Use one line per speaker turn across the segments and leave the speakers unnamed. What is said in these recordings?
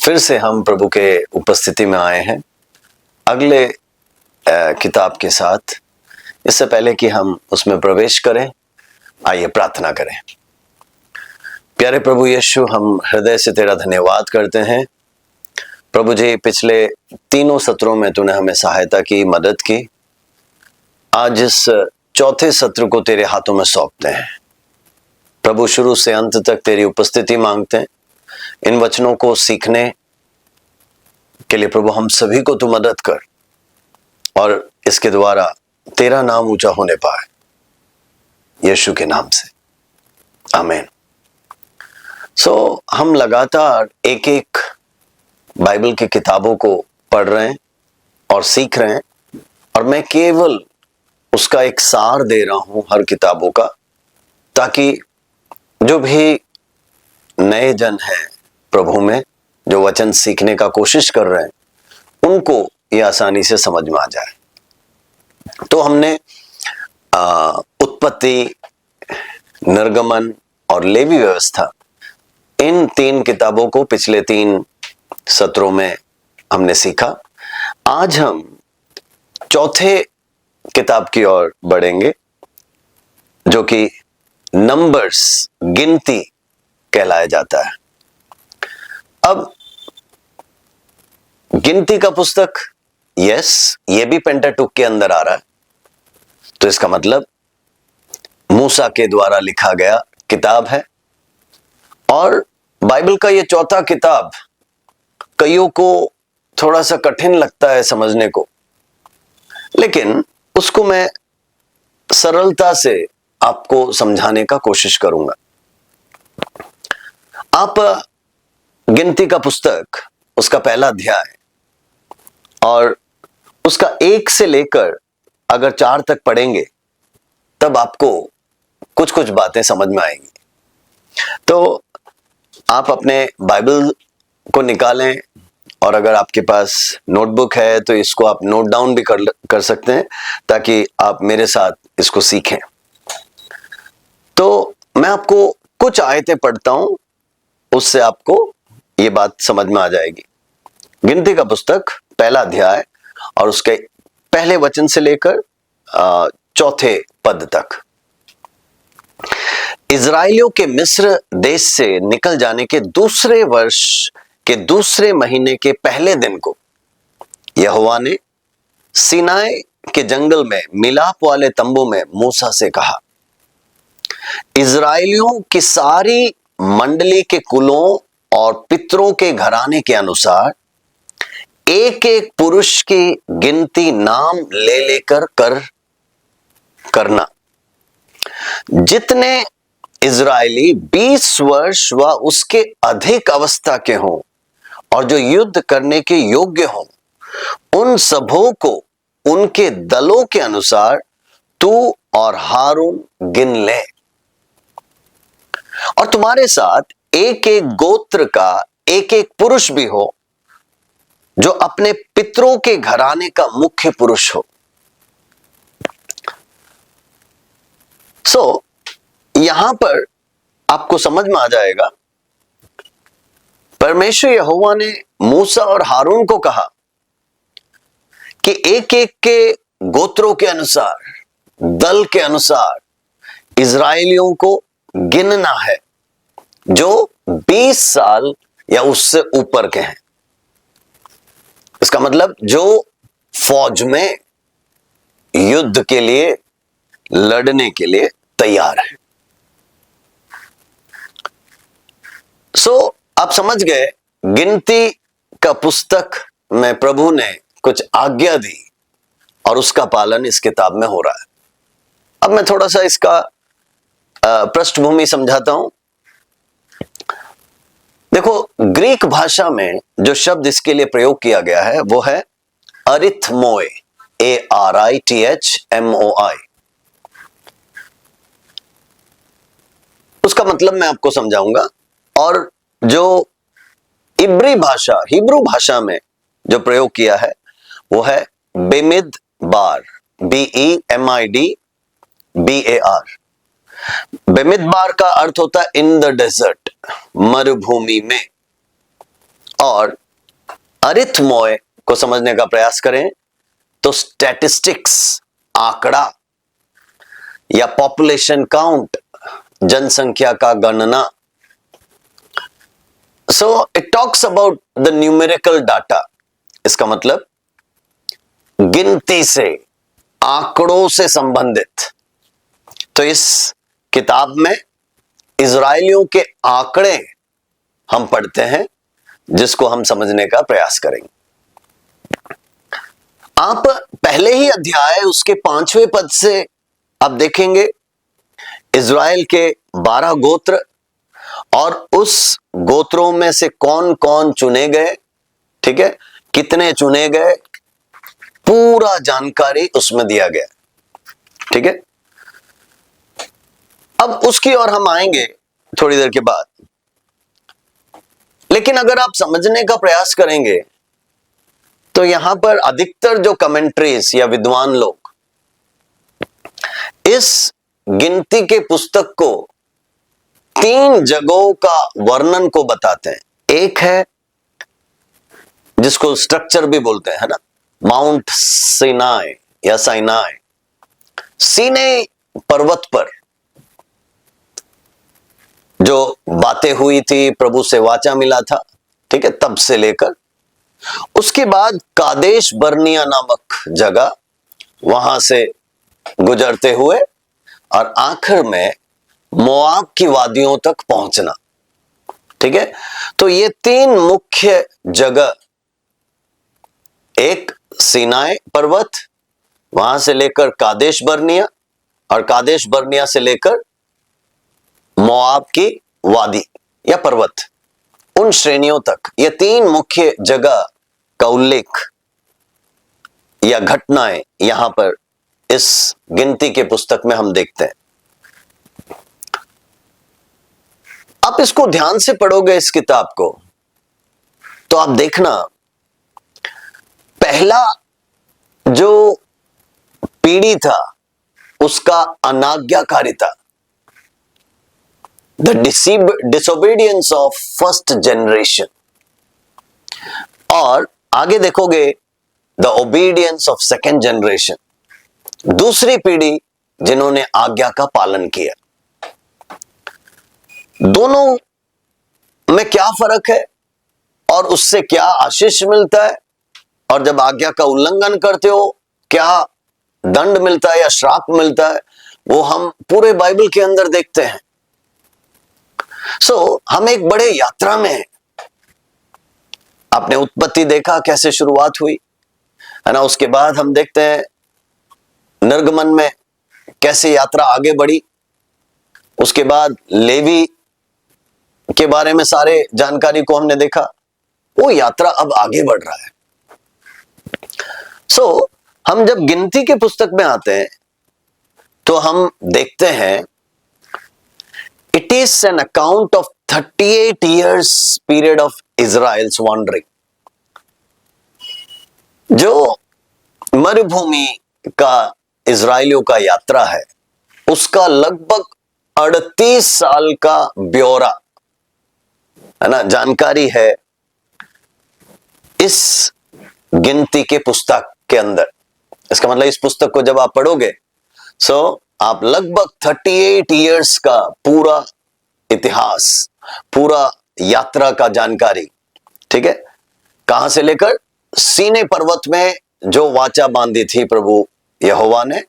फिर से हम प्रभु के उपस्थिति में आए हैं अगले किताब के साथ। इससे पहले कि हम उसमें प्रवेश करें, आइए प्रार्थना करें। प्यारे प्रभु यीशु, हम हृदय से तेरा धन्यवाद करते हैं। प्रभु जी, पिछले तीनों सत्रों में तूने हमें सहायता की, मदद की। आज इस चौथे सत्र को तेरे हाथों में सौंपते हैं प्रभु। शुरू से अंत तक तेरी उपस्थिति मांगते हैं। इन वचनों को सीखने के लिए प्रभु हम सभी को तू मदद कर और इसके द्वारा तेरा नाम ऊंचा होने पाए, यीशु के नाम से, आमीन। हम लगातार एक एक बाइबल की किताबों को पढ़ रहे हैं और सीख रहे हैं, और मैं केवल उसका एक सार दे रहा हूं हर किताबों का, ताकि जो भी नए जन हैं प्रभु में, जो वचन सीखने का कोशिश कर रहे हैं, उनको ये आसानी से समझ में आ जाए। तो हमने उत्पत्ति, निर्गमन और लेवी व्यवस्था, इन तीन किताबों को पिछले 3 सत्रों में हमने सीखा। आज हम चौथे किताब की ओर बढ़ेंगे, जो कि नंबर्स, गिनती कहलाया जाता है। अब गिनती का पुस्तक, यस, ये भी पेंटाटुक के अंदर आ रहा है, तो इसका मतलब मूसा के द्वारा लिखा गया किताब है। और बाइबल का ये चौथा किताब कईयों को थोड़ा सा कठिन लगता है समझने को, लेकिन उसको मैं सरलता से आपको समझाने का कोशिश करूंगा। आप गिनती का पुस्तक, उसका पहला अध्याय और उसका 1 से लेकर अगर 4 तक पढ़ेंगे, तब आपको कुछ कुछ बातें समझ में आएंगी। तो आप अपने बाइबल को निकालें, और अगर आपके पास नोटबुक है तो इसको आप नोट डाउन भी कर सकते हैं, ताकि आप मेरे साथ इसको सीखें। तो मैं आपको कुछ आयतें पढ़ता हूं, उससे आपको ये बात समझ में आ जाएगी। गिनती का पुस्तक पहला अध्याय और उसके पहले वचन से लेकर 4 पद तक। इजराइलियों के मिस्र देश से निकल जाने के दूसरे वर्ष के दूसरे महीने के पहले दिन को यहोवा ने सीनाई के जंगल में मिलाप वाले तंबू में मूसा से कहा, इजराइलियों की सारी मंडली के कुलों और पितरों के घराने के अनुसार एक एक पुरुष की गिनती नाम ले लेकर करना। जितने इजरायली 20 वर्ष व उसके अधिक अवस्था के हों और जो युद्ध करने के योग्य हों, उन सबों को उनके दलों के अनुसार तू और हारून गिन ले। और तुम्हारे साथ एक एक गोत्र का एक एक पुरुष भी हो, जो अपने पितरों के घराने का मुख्य पुरुष हो। यहां पर आपको समझ में आ जाएगा, परमेश्वर यहोवा ने मूसा और हारून को कहा कि एक एक के गोत्रों के अनुसार, दल के अनुसार इजरायलियों को गिनना है, जो 20 साल या उससे ऊपर के हैं। इसका मतलब जो फौज में युद्ध के लिए, लड़ने के लिए तैयार है। आप समझ गए, गिनती का पुस्तक में प्रभु ने कुछ आज्ञा दी और उसका पालन इस किताब में हो रहा है। अब मैं थोड़ा सा इसका पृष्ठभूमि समझाता हूं। देखो, ग्रीक भाषा में जो शब्द इसके लिए प्रयोग किया गया है वो है अरिथमोए, ARITHMOI। उसका मतलब मैं आपको समझाऊंगा। और जो हिब्रू भाषा में जो प्रयोग किया है वो है बेमिद बार, BEMIDBAR। बेमिदबार का अर्थ होता है इन द डेजर्ट, मरुभूमि में। और अरिथमोय को समझने का प्रयास करें तो स्टैटिस्टिक्स, आंकड़ा या पॉपुलेशन काउंट, जनसंख्या का गणना। So it talks about the numerical data. इसका मतलब गिनती से, आंकड़ों से संबंधित। तो इस किताब में इजराइलियों के आंकड़े हम पढ़ते हैं, जिसको हम समझने का प्रयास करेंगे। आप पहले ही अध्याय उसके 5वें पद से आप देखेंगे इजराइल के 12 गोत्र और उस गोत्रों में से कौन कौन चुने गए, ठीक है, कितने चुने गए, पूरा जानकारी उसमें दिया गया, ठीक है। अब उसकी ओर हम आएंगे थोड़ी देर के बाद। लेकिन अगर आप समझने का प्रयास करेंगे तो यहां पर अधिकतर जो कमेंट्रीज या विद्वान लोग इस गिनती के पुस्तक को 3 जगहों का वर्णन को बताते हैं। एक है जिसको स्ट्रक्चर भी बोलते हैं, है ना, माउंट सीनाई या साइनाई, सीने पर्वत पर जो बातें हुई थी, प्रभु से वाचा मिला था, ठीक है, तब से लेकर उसके बाद कादेश बर्निया नामक जगह, वहां से गुजरते हुए और आखिर में मोआब की वादियों तक पहुंचना, ठीक है। तो ये 3 मुख्य जगह, एक सीनाई पर्वत, वहां से लेकर कादेश बर्निया, और कादेश बर्निया से लेकर मोआब की वादी या पर्वत, उन श्रेणियों तक, ये 3 मुख्य जगह का उल्लेख या घटनाएं यहां पर इस गिनती के पुस्तक में हम देखते हैं। आप इसको ध्यान से पढ़ोगे इस किताब को तो आप देखना, पहला जो पीढ़ी था उसका अनाज्ञाकारिता, the disobedience of first generation, और आगे देखोगे the obedience of second generation, दूसरी पीढ़ी जिन्होंने आज्ञा का पालन किया। दोनों में क्या फर्क है और उससे क्या आशीष मिलता है, और जब आज्ञा का उल्लंघन करते हो क्या दंड मिलता है या श्राप मिलता है, वो हम पूरे बाइबल के अंदर देखते हैं। हम एक बड़े यात्रा में हैं। आपने उत्पत्ति देखा कैसे शुरुआत हुई, है ना, उसके बाद हम देखते हैं निर्गमन में कैसे यात्रा आगे बढ़ी, उसके बाद लेवी के बारे में सारे जानकारी को हमने देखा, वो यात्रा अब आगे बढ़ रहा है। हम जब गिनती के पुस्तक में आते हैं तो हम देखते हैं it is an account of 38 years period of Israel's wandering. जो मरुभूमि का इजराइलियों का यात्रा है उसका लगभग 38 साल का ब्यौरा, है ना, जानकारी है इस गिनती के पुस्तक के अंदर। इसका मतलब इस पुस्तक को जब आप पढ़ोगे आप लगभग 38 years का पूरा इतिहास, पूरा यात्रा का जानकारी, ठीक है, कहां से लेकर सीने पर्वत में जो वाचा बांधी थी प्रभु यहोवा ने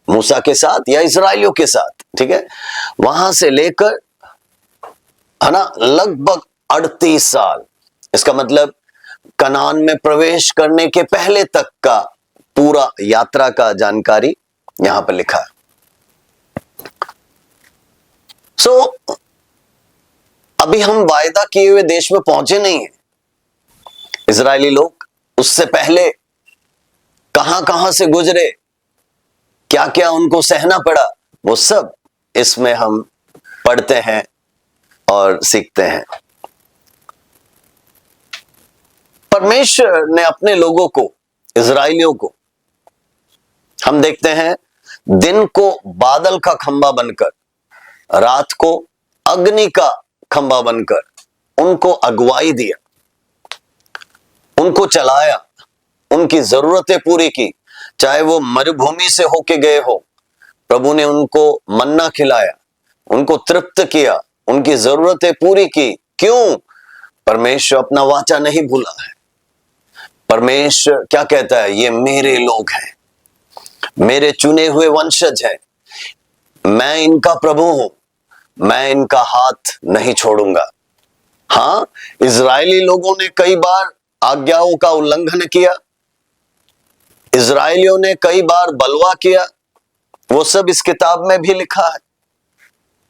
मूसा के साथ या इजराइलियों के साथ, ठीक है, वहां से लेकर, है ना, लगभग 38 साल। इसका मतलब कनान में प्रवेश करने के पहले तक का पूरा यात्रा का जानकारी यहां पर लिखा है। अभी हम वायदा किए हुए देश में पहुंचे नहीं हैं। इजरायली लोग उससे पहले कहां कहां से गुजरे, क्या क्या उनको सहना पड़ा, वो सब इसमें हम पढ़ते हैं और सीखते हैं। परमेश्वर ने अपने लोगों को, इजराइलियों को, हम देखते हैं दिन को बादल का खंबा बनकर, रात को अग्नि का खंबा बनकर उनको अगुवाई दिया। उनको चलाया, उनकी जरूरतें पूरी की, चाहे वो मरुभूमि से होके गए हो, प्रभु ने उनको मन्ना खिलाया, उनको तृप्त किया, उनकी जरूरतें पूरी की। क्यों? परमेश्वर अपना वाचा नहीं भूला है। परमेश्वर क्या कहता है? ये मेरे लोग हैं, मेरे चुने हुए वंशज हैं, मैं इनका प्रभु हूं, मैं इनका हाथ नहीं छोड़ूंगा। हां, इजरायली लोगों ने कई बार आज्ञाओं का उल्लंघन किया, इजरायलियों ने कई बार बलवा किया, वो सब इस किताब में भी लिखा है,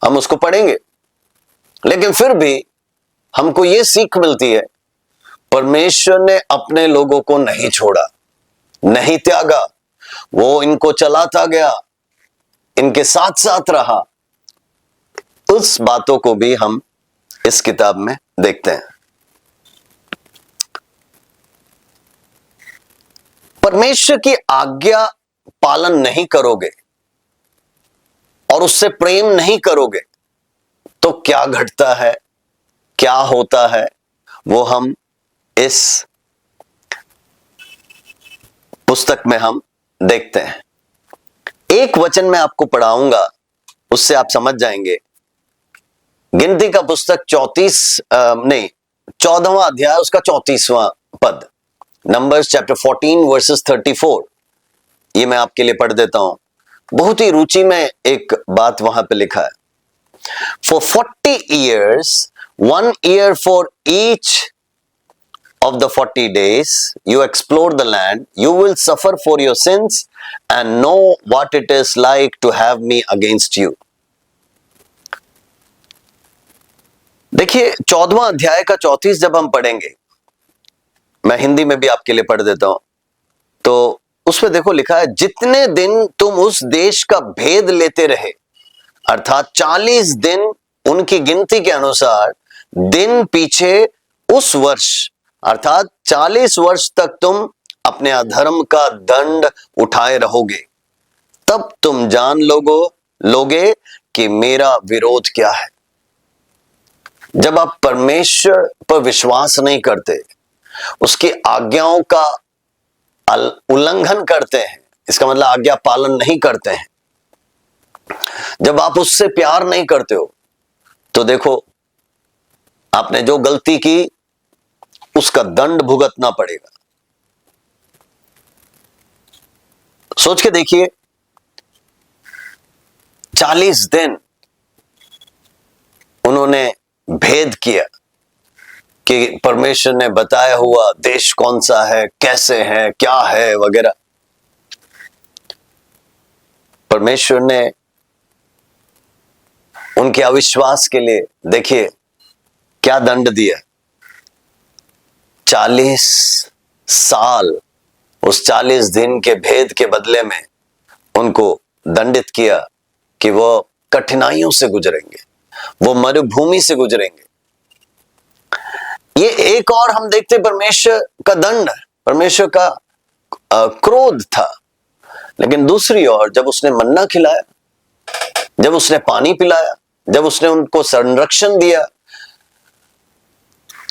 हम उसको पढ़ेंगे। लेकिन फिर भी हमको ये सीख मिलती है, परमेश्वर ने अपने लोगों को नहीं छोड़ा, नहीं त्यागा, वो इनको चलाता गया, इनके साथ साथ रहा। उस बातों को भी हम इस किताब में देखते हैं। परमेश्वर की आज्ञा पालन नहीं करोगे और उससे प्रेम नहीं करोगे तो क्या घटता है, क्या होता है, वो हम इस पुस्तक में हम देखते हैं। एक वचन मैं आपको पढ़ाऊंगा, उससे आप समझ जाएंगे। गिनती का पुस्तक 14वां अध्याय, उसका 34वां पद, नंबर्स चैप्टर 14 वर्सेस 34। ये मैं आपके लिए पढ़ देता हूं। बहुत ही रुचि में एक बात वहां पे लिखा है। For 40 years, 1 year for each of the 40 days, you explore the land, you will suffer for your sins and know what it is like to have me against you. देखिए 14वां अध्याय का 34 जब हम पढ़ेंगे, मैं हिंदी में भी आपके लिए पढ़ देता हूं, तो उसमें देखो लिखा है, जितने दिन तुम उस देश का भेद लेते रहे, अर्थात 40 दिन उनकी गिनती के अनुसार दिन पीछे उस वर्ष, अर्थात 40 वर्ष तक तुम अपने अधर्म का दंड उठाए रहोगे, तब तुम जान लोगे कि मेरा विरोध क्या है। जब आप परमेश्वर पर विश्वास नहीं करते, उसकी आज्ञाओं का उल्लंघन करते हैं, इसका मतलब आज्ञा पालन नहीं करते हैं, जब आप उससे प्यार नहीं करते हो, तो देखो आपने जो गलती की उसका दंड भुगतना पड़ेगा। सोच के देखिए, 40 दिन उन्होंने भेद किया कि परमेश्वर ने बताया हुआ देश कौन सा है, कैसे है, क्या है वगैरह। परमेश्वर ने उनके अविश्वास के लिए देखिए क्या दंड दिया। 40 साल उस 40 दिन के भेद के बदले में उनको दंडित किया कि वो कठिनाइयों से गुजरेंगे, वो मरुभूमि से गुजरेंगे। ये एक और हम देखते परमेश्वर का दंड, परमेश्वर का क्रोध था। लेकिन दूसरी ओर जब उसने मन्ना खिलाया, जब उसने पानी पिलाया, जब उसने उनको संरक्षण दिया,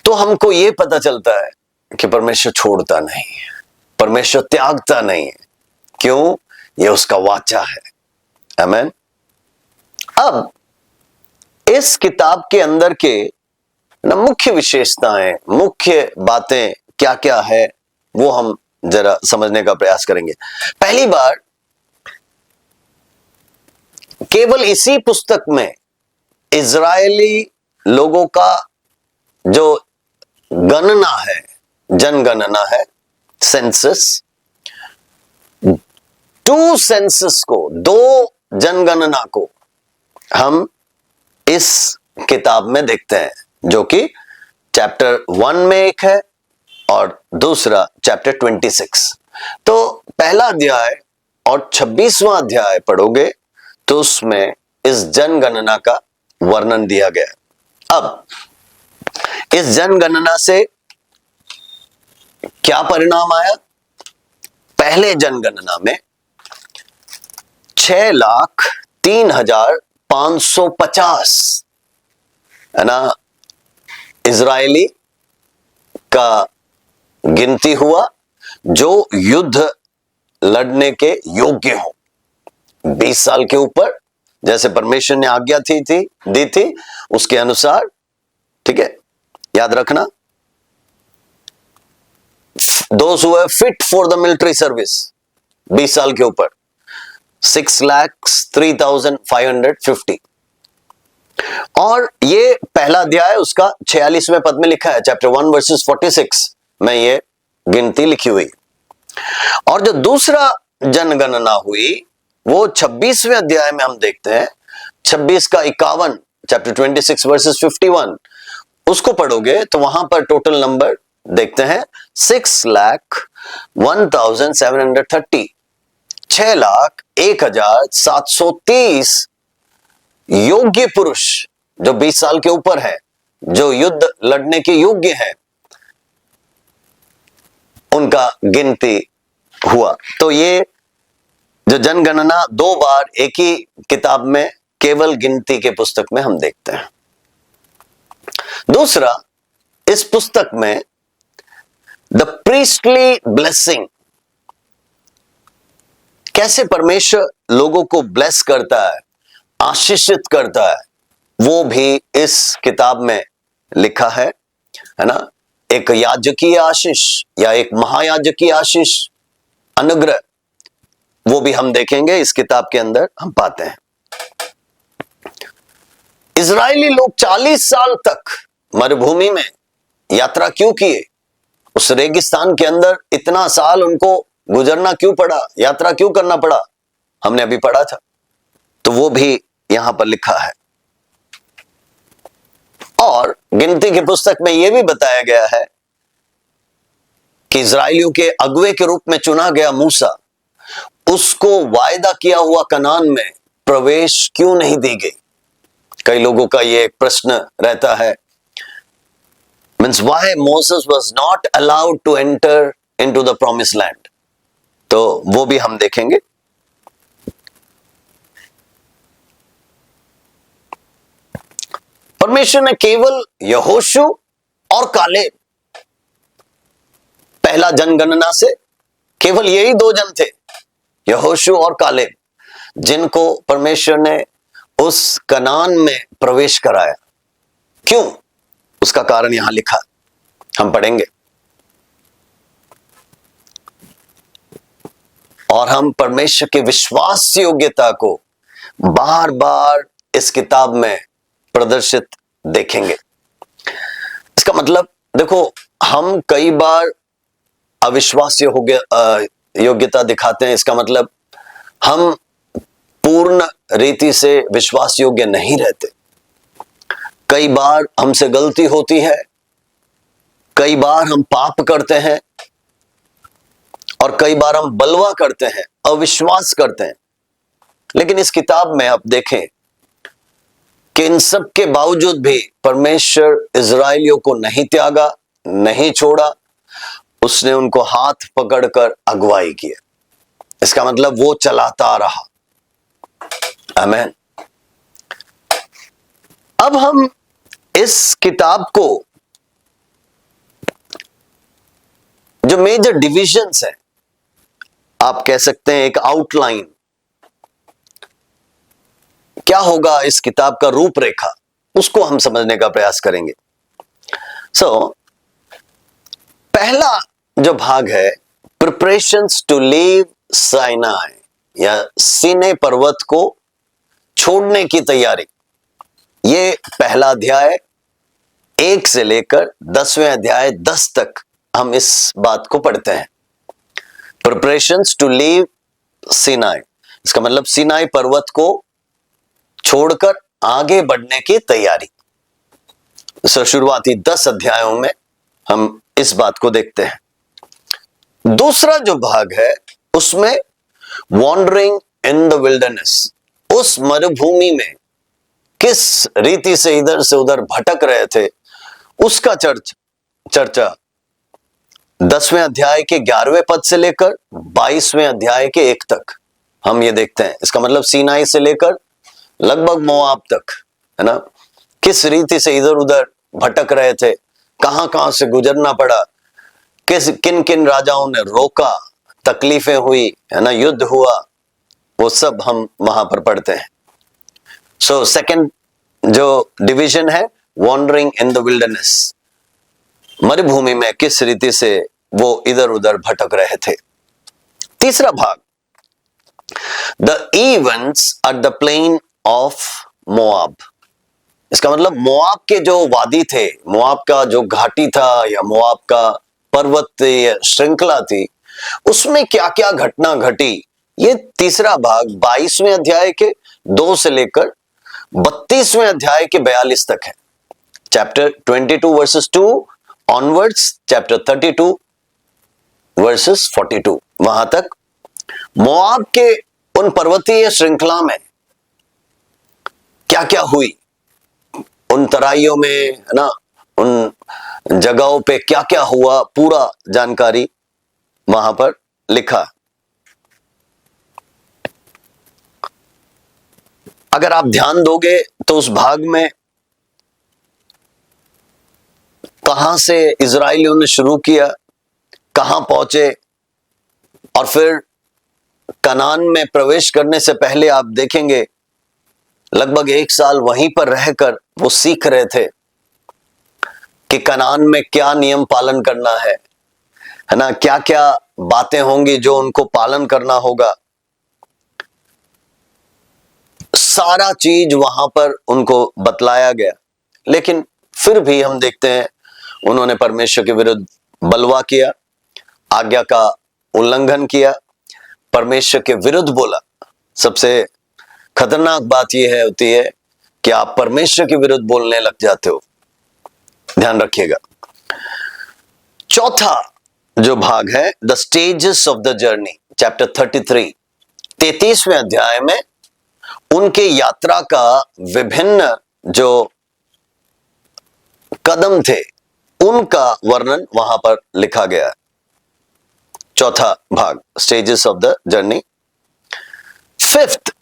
तो हमको ये पता चलता है कि परमेश्वर छोड़ता नहीं है, परमेश्वर त्यागता नहीं है। क्यों? ये उसका वाचा है। आमीन। अब इस किताब के अंदर के मुख्य विशेषताएं, मुख्य बातें क्या क्या है, वो हम जरा समझने का प्रयास करेंगे। पहली बार, केवल इसी पुस्तक में इजरायली लोगों का जो गणना है, जनगणना है, सेंसस, 2 सेंसस को, 2 जनगणना को हम इस किताब में देखते हैं, जो कि चैप्टर 1 में एक है और दूसरा चैप्टर 26। तो पहला अध्याय और 26वां अध्याय पढ़ोगे तो उसमें इस जनगणना का वर्णन दिया गया। अब इस जनगणना से क्या परिणाम आया? पहले जनगणना में 6,03,550 है ना, इजरायली का गिनती हुआ जो युद्ध लड़ने के योग्य हो, 20 साल के ऊपर, जैसे परमेश्वर ने आज्ञा दी थी उसके अनुसार। ठीक है, याद रखना, those who are fit for the military service, 20 साल के ऊपर 6,03,550। और ये पहला अध्याय उसका 46वें पद में लिखा है, चैप्टर 1 वर्सेस 46 में ये गिनती लिखी हुई। और जो दूसरा जनगणना हुई वो 26वें अध्याय में हम देखते हैं, 26 का 51, चैप्टर 26 वर्सेस 51, उसको पढ़ोगे तो वहां पर टोटल नंबर देखते हैं 6,01,730, 6,01,730 योग्य पुरुष जो 20 साल के ऊपर है, जो युद्ध लड़ने के योग्य है, उनका गिनती हुआ। तो ये जो जनगणना 2 बार एक ही किताब में केवल गिनती के पुस्तक में हम देखते हैं। दूसरा, इस पुस्तक में द प्रीस्टली ब्लेसिंग, कैसे परमेश्वर लोगों को ब्लेस करता है, आशीषित करता है, वो भी इस किताब में लिखा है ना। एक याजकीय आशीष या एक महायाजकीय आशीष, अनुग्रह, वो भी हम देखेंगे इस किताब के अंदर हम पाते हैं। इजरायली लोग 40 साल तक मरुभूमि में यात्रा क्यों किए? उस रेगिस्तान के अंदर इतना साल उनको गुजरना क्यों पड़ा, यात्रा क्यों करना पड़ा? हमने अभी पढ़ा था, तो वो भी यहां पर लिखा है। और गिनती की पुस्तक में यह भी बताया गया है कि इजरायलियों के अगुवे के रूप में चुना गया मूसा, उसको वायदा किया हुआ कनान में प्रवेश क्यों नहीं दी गई? कई लोगों का यह प्रश्न रहता है, means why Moses was not allowed to enter into the promise land. तो वो भी हम देखेंगे। परमेश्वर ने केवल यहोशू और कालेब, पहला जनगणना से केवल यही 2 जन थे, यहोशू और कालेब, जिनको परमेश्वर ने उस कनान में प्रवेश कराया। क्यों? उसका कारण यहां लिखा, हम पढ़ेंगे। और हम परमेश्वर के विश्वास योग्यता को बार बार इस किताब में प्रदर्शित देखेंगे। इसका मतलब देखो, हम कई बार अविश्वास योग्यता दिखाते हैं, इसका मतलब हम पूर्ण रीति से विश्वास योग्य नहीं रहते। कई बार हमसे गलती होती है, कई बार हम पाप करते हैं, और कई बार हम बलवा करते हैं, अविश्वास करते हैं। लेकिन इस किताब में आप देखें कि इन सब के बावजूद भी परमेश्वर इजरायलियों को नहीं त्यागा, नहीं छोड़ा, उसने उनको हाथ पकड़कर अगुवाई की। इसका मतलब वो चलाता रहा। आमीन। अब हम इस किताब को जो मेजर डिविजन्स हैं, आप कह सकते हैं एक आउटलाइन, क्या होगा इस किताब का रूपरेखा, उसको हम समझने का प्रयास करेंगे। पहला जो भाग है, प्रिपरेशंस टू लीव साइनाई, या सीने पर्वत को छोड़ने की तैयारी। ये पहला अध्याय 1 से लेकर 10वें अध्याय 10 तक हम इस बात को पढ़ते हैं। प्रिपरेशंस टू लीव सीनाई, इसका मतलब सीनाई पर्वत को छोड़कर आगे बढ़ने की तैयारी। शुरुआती 10 अध्यायों में हम इस बात को देखते हैं। दूसरा जो भाग है उसमें वॉन्डरिंग इन द विल्डरनेस, उस मरुभूमि में किस रीति से इधर से उधर भटक रहे थे, उसका चर्चा 10वें अध्याय के 11वें पद से लेकर 22वें अध्याय के 1 तक हम ये देखते हैं। इसका मतलब सीनाई से लेकर लगभग मोआब तक, है ना, किस रीति से इधर उधर भटक रहे थे, कहां कहां से गुजरना पड़ा, किन किन राजाओं ने रोका, तकलीफें हुई, है ना, युद्ध हुआ, वो सब हम वहां पर पढ़ते हैं। सो सेकंड जो डिवीजन है, वॉन्डरिंग इन द विल्डरनेस, मरुभूमि में किस रीति से वो इधर उधर भटक रहे थे। तीसरा भाग, the events at the plain of Moab. इसका मतलब मोआब के जो वादी थे, मोआब का जो घाटी था या मोआब का पर्वतीय श्रृंखला थी, उसमें क्या क्या घटना घटी, ये तीसरा भाग 22वें अध्याय के 2 से लेकर 32वें अध्याय के 42 तक है। Chapter 22 versus 2 onwards chapter 32 versus 42, वहां तक मोआब के उन पर्वतीय श्रृंखला में क्या क्या हुई, उन तराइयों में, है ना, उन जगहों पे क्या क्या हुआ, पूरा जानकारी वहां पर लिखा। अगर आप ध्यान दोगे तो उस भाग में कहां से इजराइलियों ने शुरू किया, कहां पहुंचे, और फिर कनान में प्रवेश करने से पहले आप देखेंगे लगभग 1 साल वहीं पर रहकर वो सीख रहे थे कि कनान में क्या नियम पालन करना है ना, क्या क्या बातें होंगी जो उनको पालन करना होगा। सारा चीज वहां पर उनको बतलाया गया, लेकिन फिर भी हम देखते हैं उन्होंने परमेश्वर के विरुद्ध बलवा किया, आज्ञा का उल्लंघन किया, परमेश्वर के विरुद्ध बोला। सबसे खतरनाक बात यह होती है कि आप परमेश्वर के विरुद्ध बोलने लग जाते हो, ध्यान रखिएगा। चौथा जो भाग है, the stages of the journey, chapter 33, 33वें अध्याय में उनके यात्रा का विभिन्न जो कदम थे उनका वर्णन वहां पर लिखा गया है। चौथा भाग, stages of the journey. Fifth,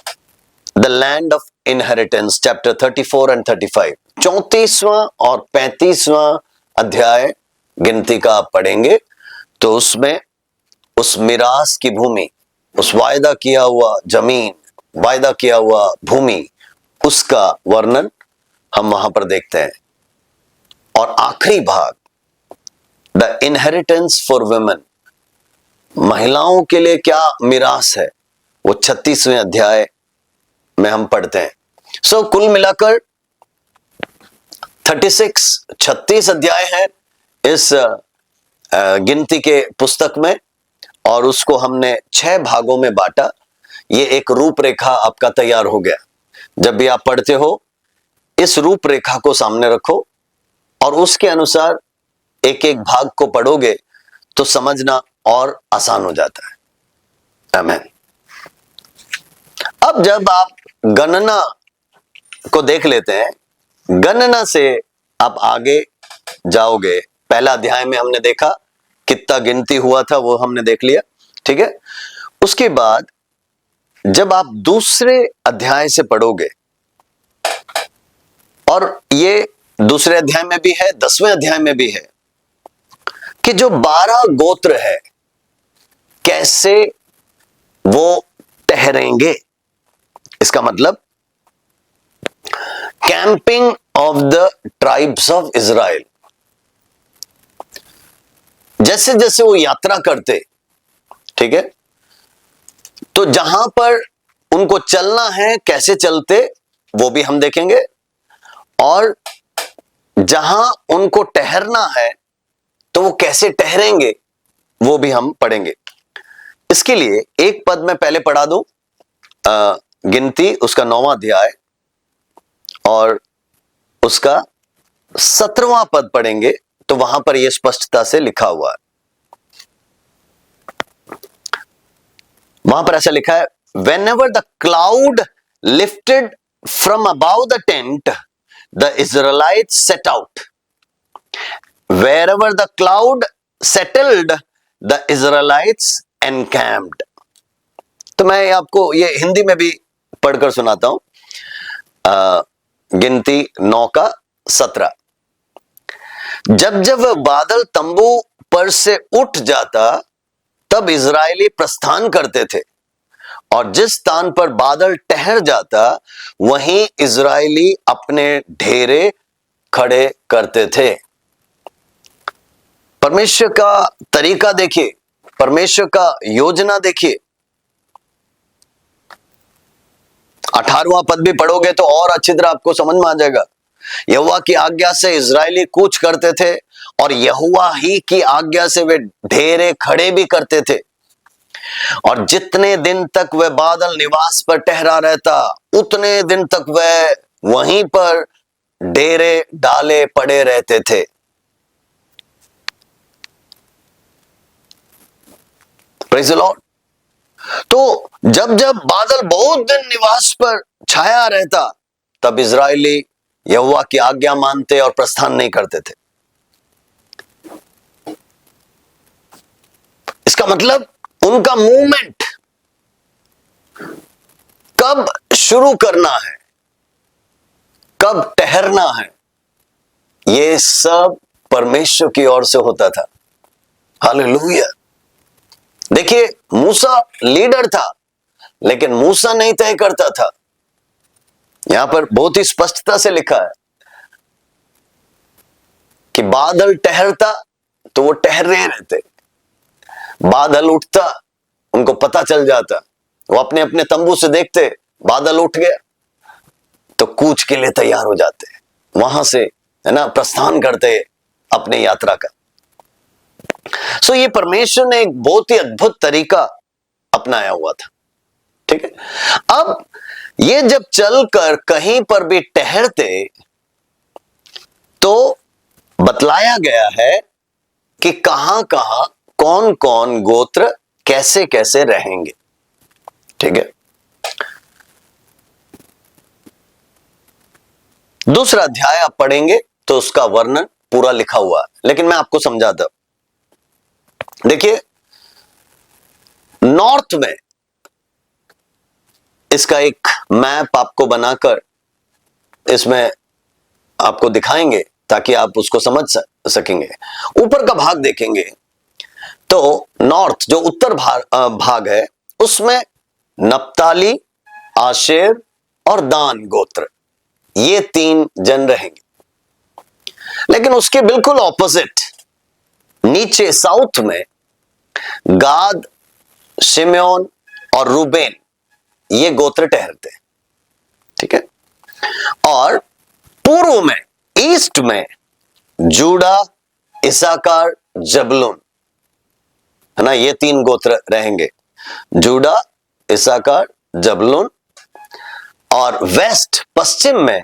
the land of inheritance, chapter 34 and 35, 34वां और 35वां अध्याय गिनती का आप पढ़ेंगे तो उसमें उस मिरास की भूमि, उस वायदा किया हुआ जमीन, वायदा किया हुआ भूमि, उसका वर्णन हम वहां पर देखते हैं। और आखिरी भाग, द इनहेरिटेंस फॉर वुमेन, महिलाओं के लिए क्या मिरास है, वो 36वें अध्याय में हम पढ़ते हैं। सो कुल मिलाकर 36 अध्याय है इस गिनती के पुस्तक में, और उसको हमने 6 भागों में बांटा। ये एक रूपरेखा आपका तैयार हो गया। जब भी आप पढ़ते हो इस रूपरेखा को सामने रखो और उसके अनुसार एक एक भाग को पढ़ोगे तो समझना और आसान हो जाता है। आमीन। अब जब आप गणना को देख लेते हैं, गणना से आप आगे जाओगे। पहला अध्याय में हमने देखा कितना गिनती हुआ था, वो हमने देख लिया, ठीक है। उसके बाद जब आप दूसरे अध्याय से पढ़ोगे, और ये दूसरे अध्याय में भी है, 10वें अध्याय में भी है, कि जो 12 गोत्र है कैसे वो ठहरेंगे। इसका मतलब camping of the tribes of Israel. जैसे जैसे वो यात्रा करते, ठीक है, तो जहां पर उनको चलना है कैसे चलते वो भी हम देखेंगे, और जहां उनको ठहरना है तो वो कैसे ठहरेंगे वो भी हम पढ़ेंगे। इसके लिए एक पद मैं पहले पढ़ा दूं, गिनती उसका 9वां अध्याय और उसका 17वां पद पढ़ेंगे तो वहां पर यह स्पष्टता से लिखा हुआ है। वहां पर ऐसा लिखा है, whenever the cloud lifted from above the tent, the Israelites set out. Wherever the cloud settled, the Israelites encamped. तो मैं आपको ये हिंदी में भी पढ़कर सुनाता हूं। गिनती 9 का 17। जब जब बादल तंबू ऊपर से उठ जाता तब इजरायली प्रस्थान करते थे, और जिस स्थान पर बादल ठहर जाता वहीं इजरायली अपने डेरे खड़े करते थे। परमेश्वर का तरीका देखिए, परमेश्वर का योजना देखिए। 18वां पद भी पढ़ोगे तो और अच्छी तरह आपको समझ में आ जाएगा। यहोवा की आज्ञा से इजरायली कूच करते थे और यहोवा ही की आज्ञा से वे डेरे खड़े भी करते थे, और जितने दिन तक वह बादल निवास पर ठहरा रहता उतने दिन तक वह वहीं पर डेरे डाले पड़े रहते थे। Praise the Lord. तो जब जब बादल बहुत दिन निवास पर छाया रहता तब इजरायली यहोवा की आज्ञा मानते और प्रस्थान नहीं करते थे। इसका मतलब उनका मूवमेंट कब शुरू करना है, कब ठहरना है, ये सब परमेश्वर की ओर से होता था। हालेलुया। देखिए, मूसा लीडर था लेकिन मूसा नहीं तय करता था। यहां पर बहुत ही स्पष्टता से लिखा है कि बादल ठहरता तो वो ठहरे रहते, बादल उठता उनको पता चल जाता, वो अपने अपने तंबू से देखते बादल उठ गया तो कूच के लिए तैयार हो जाते, वहां से है ना प्रस्थान करते अपने यात्रा का। सो ये परमेश्वर ने एक बहुत ही अद्भुत तरीका अपनाया हुआ था। ठीक है, अब ये जब चलकर कहीं पर भी ठहरते तो बतलाया गया है कि कहां कहां कौन कौन गोत्र कैसे कैसे रहेंगे। ठीक है, दूसरा अध्याय आप पढ़ेंगे तो उसका वर्णन पूरा लिखा हुआ है, लेकिन मैं आपको समझाता। देखिए, नॉर्थ में इसका एक मैप आपको बनाकर इसमें आपको दिखाएंगे ताकि आप उसको समझ सकेंगे। ऊपर का भाग देखेंगे तो नॉर्थ जो उत्तर भाग है उसमें नप्ताली, आशेर और दान गोत्र, ये 3 जन रहेंगे। लेकिन उसके बिल्कुल ऑपोजिट नीचे साउथ में गाद, शिमयोन और रूबेन, ये गोत्र ठहरते हैं। ठीक है, और पूर्व में ईस्ट में जूडा, इसाकार, जबूलून, है ना, ये 3 गोत्र रहेंगे। जूडा, इसाकार, जबूलून। और वेस्ट पश्चिम में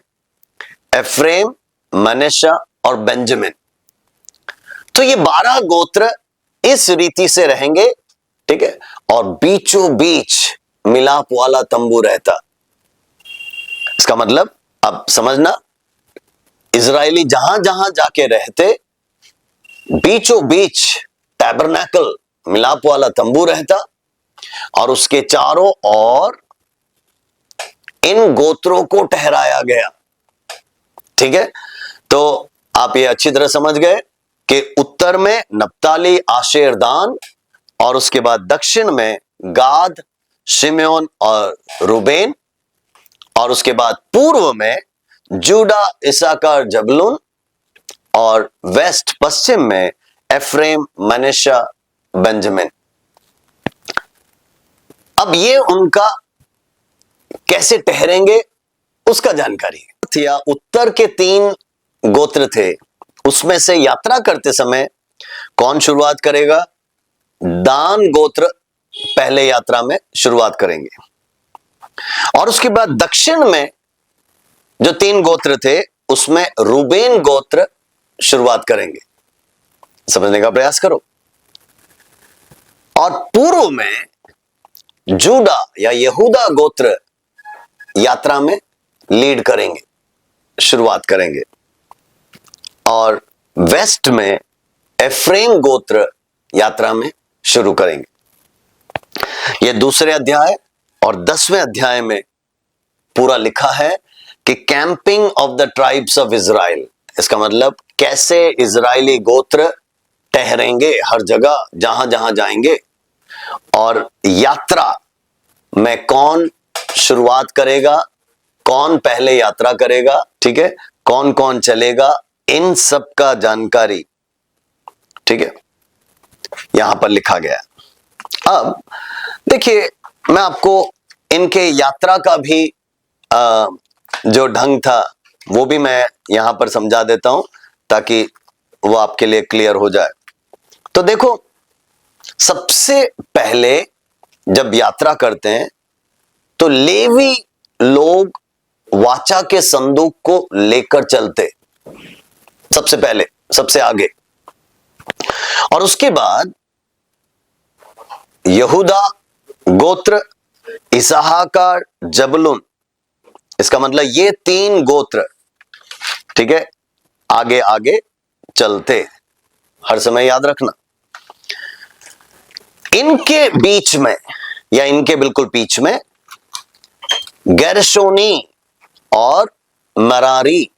एफ्रेम, मनश्शा और बेंजामिन। तो ये 12 गोत्र इस रीति से रहेंगे। ठीक है, और बीचों बीच मिलाप वाला तंबू रहता। इसका मतलब अब समझना, इजरायली जहां जहां जाके रहते बीचों बीच टैबरनेकल, मिलाप वाला तंबू रहता, और उसके चारों ओर इन गोत्रों को ठहराया गया। ठीक है, तो आप ये अच्छी तरह समझ गए कि उत्तर में नप्ताली, आशेर, दान, और उसके बाद दक्षिण में गाद, शिमयोन और रूबेन, और उसके बाद पूर्व में जूडा, इसाकार, जबूलून, और वेस्ट पश्चिम में एफ्रेम, मनश्शा, बेंजामिन। अब ये उनका कैसे ठहरेंगे उसका जानकारी है। या उत्तर के 3 गोत्र थे, उसमें से यात्रा करते समय कौन शुरुआत करेगा? दान गोत्र पहले यात्रा में शुरुआत करेंगे, और उसके बाद दक्षिण में जो 3 गोत्र थे उसमें रूबेन गोत्र शुरुआत करेंगे। समझने का प्रयास करो। और पूर्व में जूडा या यहूदा गोत्र यात्रा में लीड करेंगे, शुरुआत करेंगे, और वेस्ट में एफ्रेम गोत्र यात्रा में शुरू करेंगे। यह दूसरे अध्याय और 10वें अध्याय में पूरा लिखा है कि camping of the tribes of Israel. इसका मतलब कैसे इजरायली गोत्र ठहरेंगे हर जगह जहां जहां जाएंगे, और यात्रा में कौन शुरुआत करेगा, कौन पहले यात्रा करेगा, ठीक है, कौन कौन चलेगा, इन सब का जानकारी, ठीक है, यहां पर लिखा गया। अब देखिए, मैं आपको इनके यात्रा का भी जो ढंग था वो भी मैं यहां पर समझा देता हूं, ताकि वो आपके लिए क्लियर हो जाए। तो देखो, सबसे पहले जब यात्रा करते हैं तो लेवी लोग वाचा के संदूक को लेकर चलते, सबसे पहले, सबसे आगे। और उसके बाद यहूदा गोत्र, इसहाकार, जबूलून, इसका मतलब ये 3 गोत्र, ठीक है, आगे आगे चलते, हर समय याद रखना। इनके बीच में या इनके बिल्कुल बीच में गेर्शोनी और मरारी,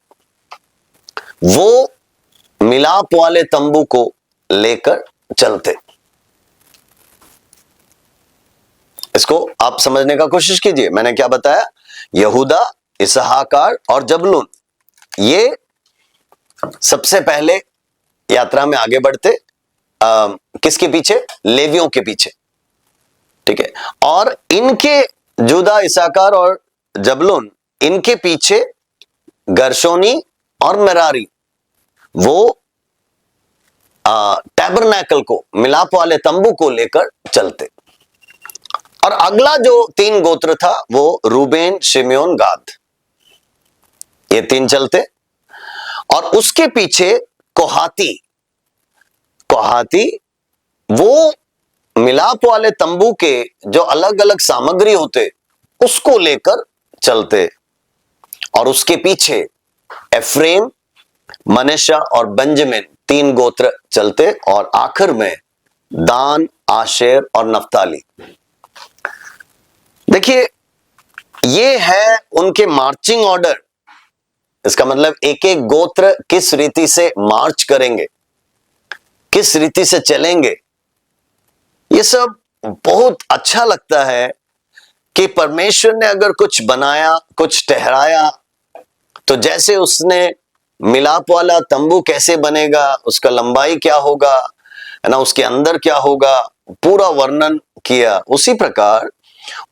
वो मिलाप वाले तंबू को लेकर चलते। इसको आप समझने का कोशिश कीजिए। मैंने क्या बताया? यहूदा, इसहाकार और जबूलून, ये सबसे पहले यात्रा में आगे बढ़ते, किसके पीछे? लेवियों के पीछे, ठीक है। और इनके जुदा, इसाकार और जबूलून, इनके पीछे गर्शोनी और मरारी, वो टैबरनैकल को, मिलाप वाले तंबू को लेकर चलते। और अगला जो 3 गोत्र था वो रूबेन, शिमयोन, गाद, ये 3 चलते। और उसके पीछे कोहाती, कोहाती वो मिलाप वाले तंबू के जो अलग अलग सामग्री होते उसको लेकर चलते। और उसके पीछे एफ्रेम, मनश्शा और बेंजामिन, 3 गोत्र चलते। और आखिर में दान, आशेर और नफ्ताली। देखिए, ये है उनके मार्चिंग ऑर्डर। इसका मतलब एक एक गोत्र किस रीति से मार्च करेंगे, किस रीति से चलेंगे। ये सब बहुत अच्छा लगता है कि परमेश्वर ने अगर कुछ बनाया, कुछ ठहराया, तो जैसे उसने मिलाप वाला तंबू कैसे बनेगा, उसका लंबाई क्या होगा, है ना, उसके अंदर क्या होगा, पूरा वर्णन किया। उसी प्रकार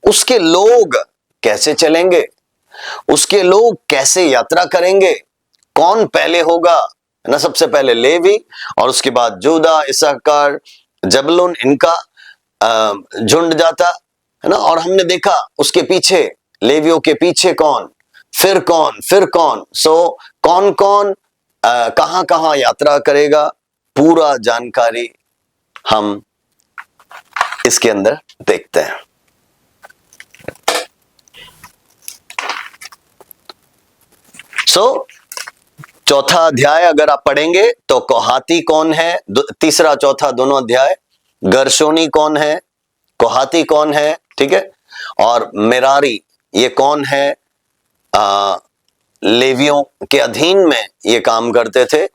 उसके लोग कैसे चलेंगे, उसके लोग कैसे यात्रा करेंगे, कौन पहले होगा, है ना, सबसे पहले लेवी, और उसके बाद जूदा, इस्साकार, जबूलून, इनका झुंड जाता, है ना। और हमने देखा उसके पीछे, लेवियों के पीछे कौन, फिर कौन, फिर कौन, सो कौन कौन कहां कहां यात्रा करेगा, पूरा जानकारी हम इसके अंदर देखते हैं। चौथा अध्याय अगर आप पढ़ेंगे तो कोहाती कौन है, तीसरा चौथा दोनों अध्याय, गर्शोनी कौन है, कोहाती कौन है, ठीक है, और मेरारी ये कौन है, लेवियों के अधीन में ये काम करते थे।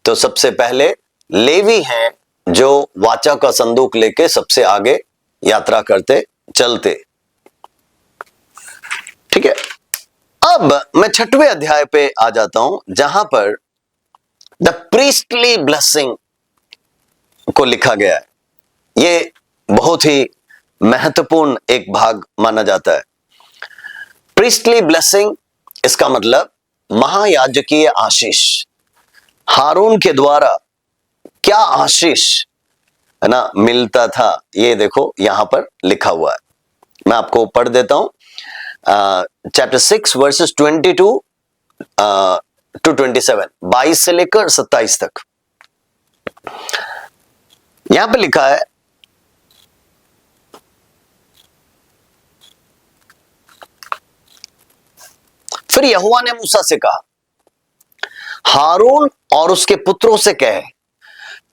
तो सबसे पहले लेवी हैं जो वाचा का संदूक लेके सबसे आगे यात्रा करते, चलते, ठीक है। अब मैं 6वें अध्याय पे आ जाता हूं, जहां पर द प्रीस्टली ब्लेसिंग को लिखा गया है। ये बहुत ही महत्वपूर्ण एक भाग माना जाता है। प्रीस्टली ब्लेसिंग, इसका मतलब महायाजकीय आशीष। हारून के द्वारा क्या आशीष, है ना, मिलता था, ये देखो यहां पर लिखा हुआ है। मैं आपको पढ़ देता हूं, चैप्टर 6 वर्सेस 22 टू 27, 22 से लेकर 27 तक। यहां पे लिखा है, फिर यहोवा ने मूसा से कहा, हारून और उसके पुत्रों से कहे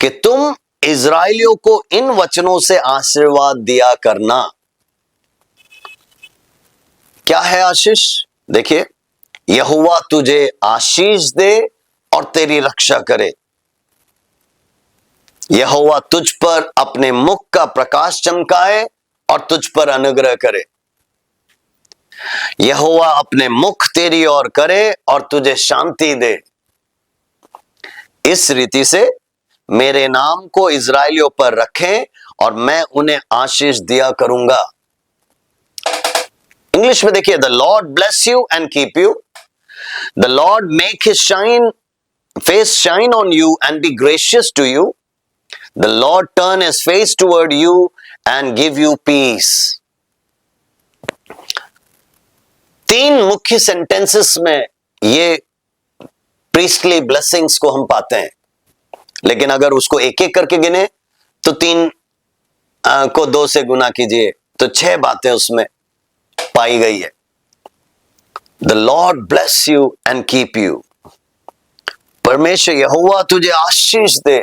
कि तुम इजराइलियों को इन वचनों से आशीर्वाद दिया करना। क्या है आशीष? देखिए, यहोवा तुझे आशीष दे और तेरी रक्षा करे। यहोवा तुझ पर अपने मुख का प्रकाश चमकाए और तुझ पर अनुग्रह करे। यहोवा अपने मुख तेरी ओर करे और तुझे शांति दे। इस रीति से मेरे नाम को इजराइलियों पर रखें और मैं उन्हें आशीष दिया करूंगा। इंग्लिश में देखिए, the Lord bless you and keep you, the Lord make his face shine on you and be gracious to you, the Lord turn his face toward you and give you peace. तीन मुख्य sentences में ये priestly blessings को हम पाते हैं, लेकिन अगर उसको एक एक करके गिने तो 3 को 2 से गुना कीजिए तो 6 बातें उसमें पाई गई है। The Lord bless you and keep you, परमेश्वर यहोवा तुझे आशीष दे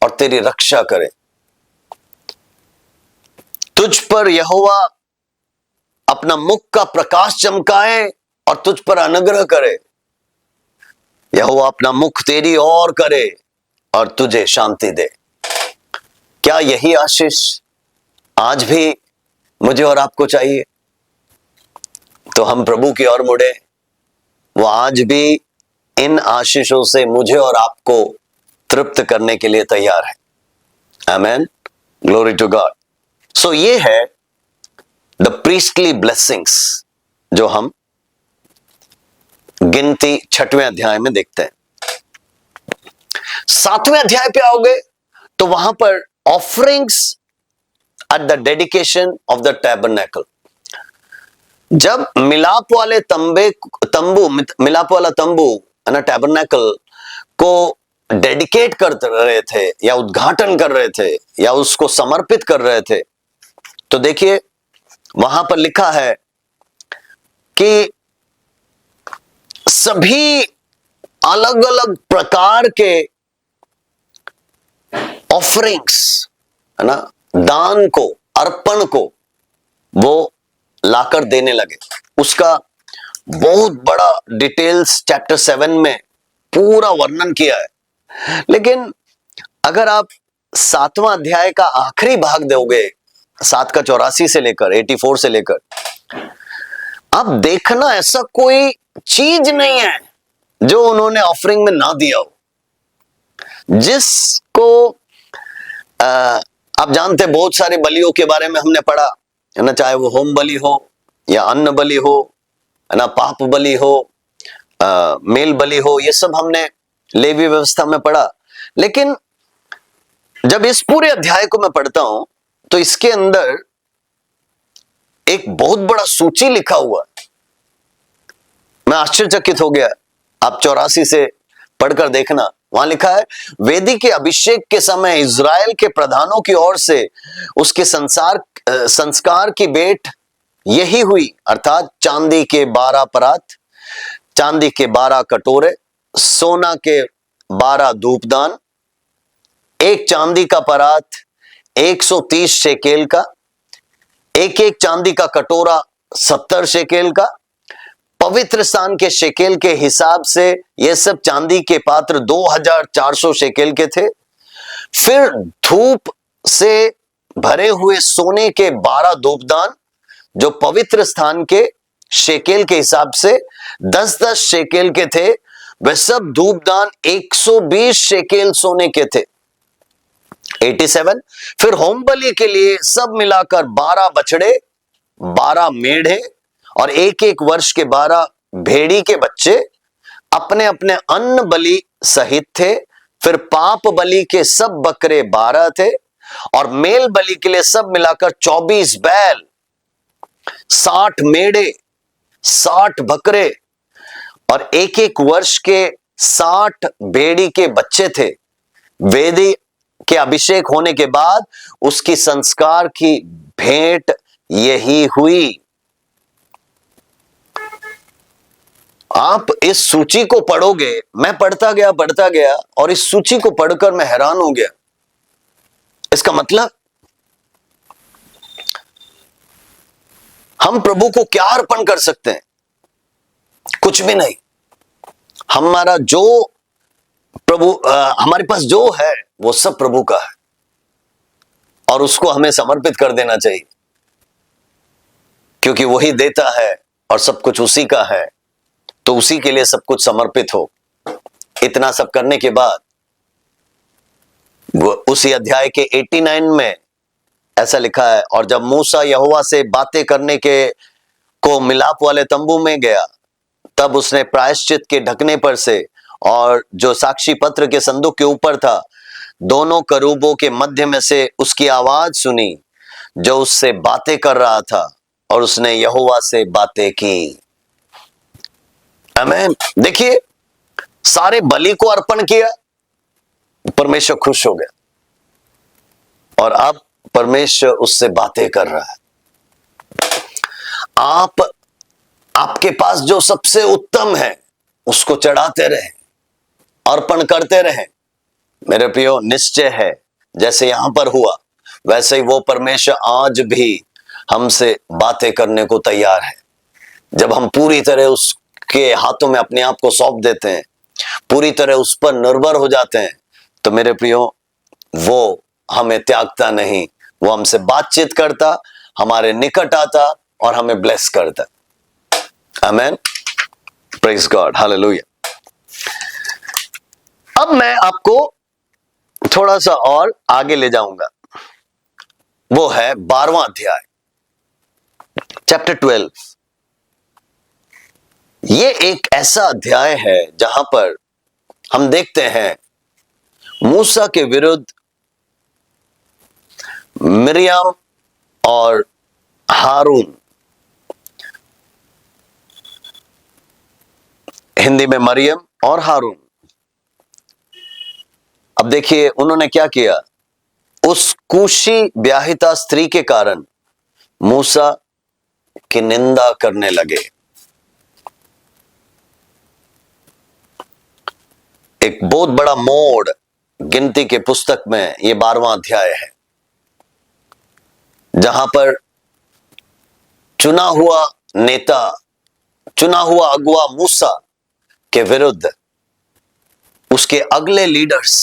और तेरी रक्षा करे। तुझ पर यहोवा अपना मुख का प्रकाश चमकाए और तुझ पर अनुग्रह करे। यहोवा अपना मुख तेरी ओर करे और तुझे शांति दे। क्या यही आशीष आज भी मुझे और आपको चाहिए? तो हम प्रभु की ओर मुड़े, वो आज भी इन आशीषों से मुझे और आपको तृप्त करने के लिए तैयार है। आमेन, ग्लोरी टू गॉड। सो ये है द प्रीस्टली ब्लेसिंग्स जो हम गिनती 6वें अध्याय में देखते हैं। 7वें अध्याय पे आओगे तो वहां पर offerings at the dedication of the tabernacle. जब मिलाप वाले मिलाप वाला तंबू है ना, टैबरनेकल को डेडिकेट कर रहे थे या उद्घाटन कर रहे थे या उसको समर्पित कर रहे थे, तो देखिए वहां पर लिखा है कि सभी अलग अलग प्रकार के ऑफरिंग्स है ना, दान को, अर्पण को वो लाकर देने लगे। उसका बहुत बड़ा डिटेल्स चैप्टर 7 में पूरा वर्णन किया है। लेकिन अगर आप 7वां अध्याय का आखिरी भाग दोगे, 7 का 84 से लेकर 84 से लेकर, आप देखना ऐसा कोई चीज नहीं है जो उन्होंने ऑफरिंग में ना दिया हो। जिसको आप जानते, बहुत सारे बलियों के बारे में हमने पढ़ा है ना, चाहे वो होम बलि हो या अन्न बलि हो है ना, पाप बलि हो, मेल बलि हो, ये सब हमने लेवी व्यवस्था में पढ़ा। लेकिन जब इस पूरे अध्याय को मैं पढ़ता हूं तो इसके अंदर एक बहुत बड़ा सूची लिखा हुआ, मैं आश्चर्यचकित हो गया। आप 84 से पढ़कर देखना, वहां लिखा है, वेदी के अभिषेक के समय इज़राइल के प्रधानों की ओर से उसके संस्कार की भेंट यही हुई, अर्थात चांदी के 12 परात, चांदी के 12 कटोरे, सोना के 12 धूपदान, एक चांदी का परात 130 शेकेल का, एक चांदी का कटोरा 70 शेकेल का। पवित्र स्थान के शेकेल के हिसाब से ये सब चांदी के पात्र 2400 शेकेल के थे। फिर धूप से भरे हुए सोने के 12 धूपदान जो पवित्र स्थान के शेकेल के हिसाब से 10-10 शेकेल के थे, वे सब धूपदान 120 शेकेल सोने के थे। 87। फिर होम बलि के लिए सब मिलाकर 12 बछड़े, 12 मेढ़े और एक वर्ष के 12 भेड़ी के बच्चे अपने अपने अन्न बलि सहित थे। फिर पाप बलि के सब बकरे 12 थे और मेल बलि के लिए सब मिलाकर 24 बैल, 60 मेढ़े, 60 बकरे और एक वर्ष के 60 भेड़ी के बच्चे थे। वेदी के अभिषेक होने के बाद उसकी संस्कार की भेंट यही हुई। आप इस सूची को पढ़ोगे, मैं पढ़ता गया और इस सूची को पढ़कर मैं हैरान हो गया। इसका मतलब हम प्रभु को क्या अर्पण कर सकते हैं? कुछ भी नहीं। हमारा जो प्रभु हमारे पास जो है वो सब प्रभु का है। और उसको हमें समर्पित कर देना चाहिए, क्योंकि वही देता है और सब कुछ उसी का है, तो उसी के लिए सब कुछ समर्पित हो। इतना सब करने के बाद वो उसी अध्याय के 89 में ऐसा लिखा है, और जब मूसा यहोवा से बातें करने के को मिलाप वाले तंबू में गया, तब उसने प्रायश्चित के ढकने पर से और जो साक्षी पत्र के संदूक के ऊपर था, दोनों करूबों के मध्य में से उसकी आवाज सुनी जो उससे बातें कर रहा था, और उसने यहोवा से बातें की। आमीन। देखिए, सारे बलि को अर्पण किया, परमेश्वर खुश हो गया, और अब परमेश्वर उससे बातें कर रहा है। आपके पास जो सबसे उत्तम है उसको चढ़ाते रहे, अर्पण करते रहे। मेरे प्रियो, निश्चय है जैसे यहां पर हुआ वैसे ही वो परमेश्वर आज भी हमसे बातें करने को तैयार है। जब हम पूरी तरह उसके हाथों में अपने आप को सौंप देते हैं, पूरी तरह उस पर निर्भर हो जाते हैं, तो मेरे प्रियो, वो हमें त्यागता नहीं, वो हमसे बातचीत करता, हमारे निकट आता और हमें ब्लेस करता। आमेन, प्रेज गॉड, हालेलुया। अब मैं आपको थोड़ा सा और आगे ले जाऊंगा, वो है 12वां अध्याय, चैप्टर 12। ये एक ऐसा अध्याय है जहां पर हम देखते हैं मूसा के विरुद्ध मिरियम और हारून, हिंदी में मरियम और हारून। अब देखिए उन्होंने क्या किया। उस कूशी ब्याहिता स्त्री के कारण मूसा की निंदा करने लगे। एक बहुत बड़ा मोड़ गिनती के पुस्तक में यह 12वां अध्याय है, जहां पर चुना हुआ नेता, चुना हुआ अगुआ मूसा के विरुद्ध उसके अगले लीडर्स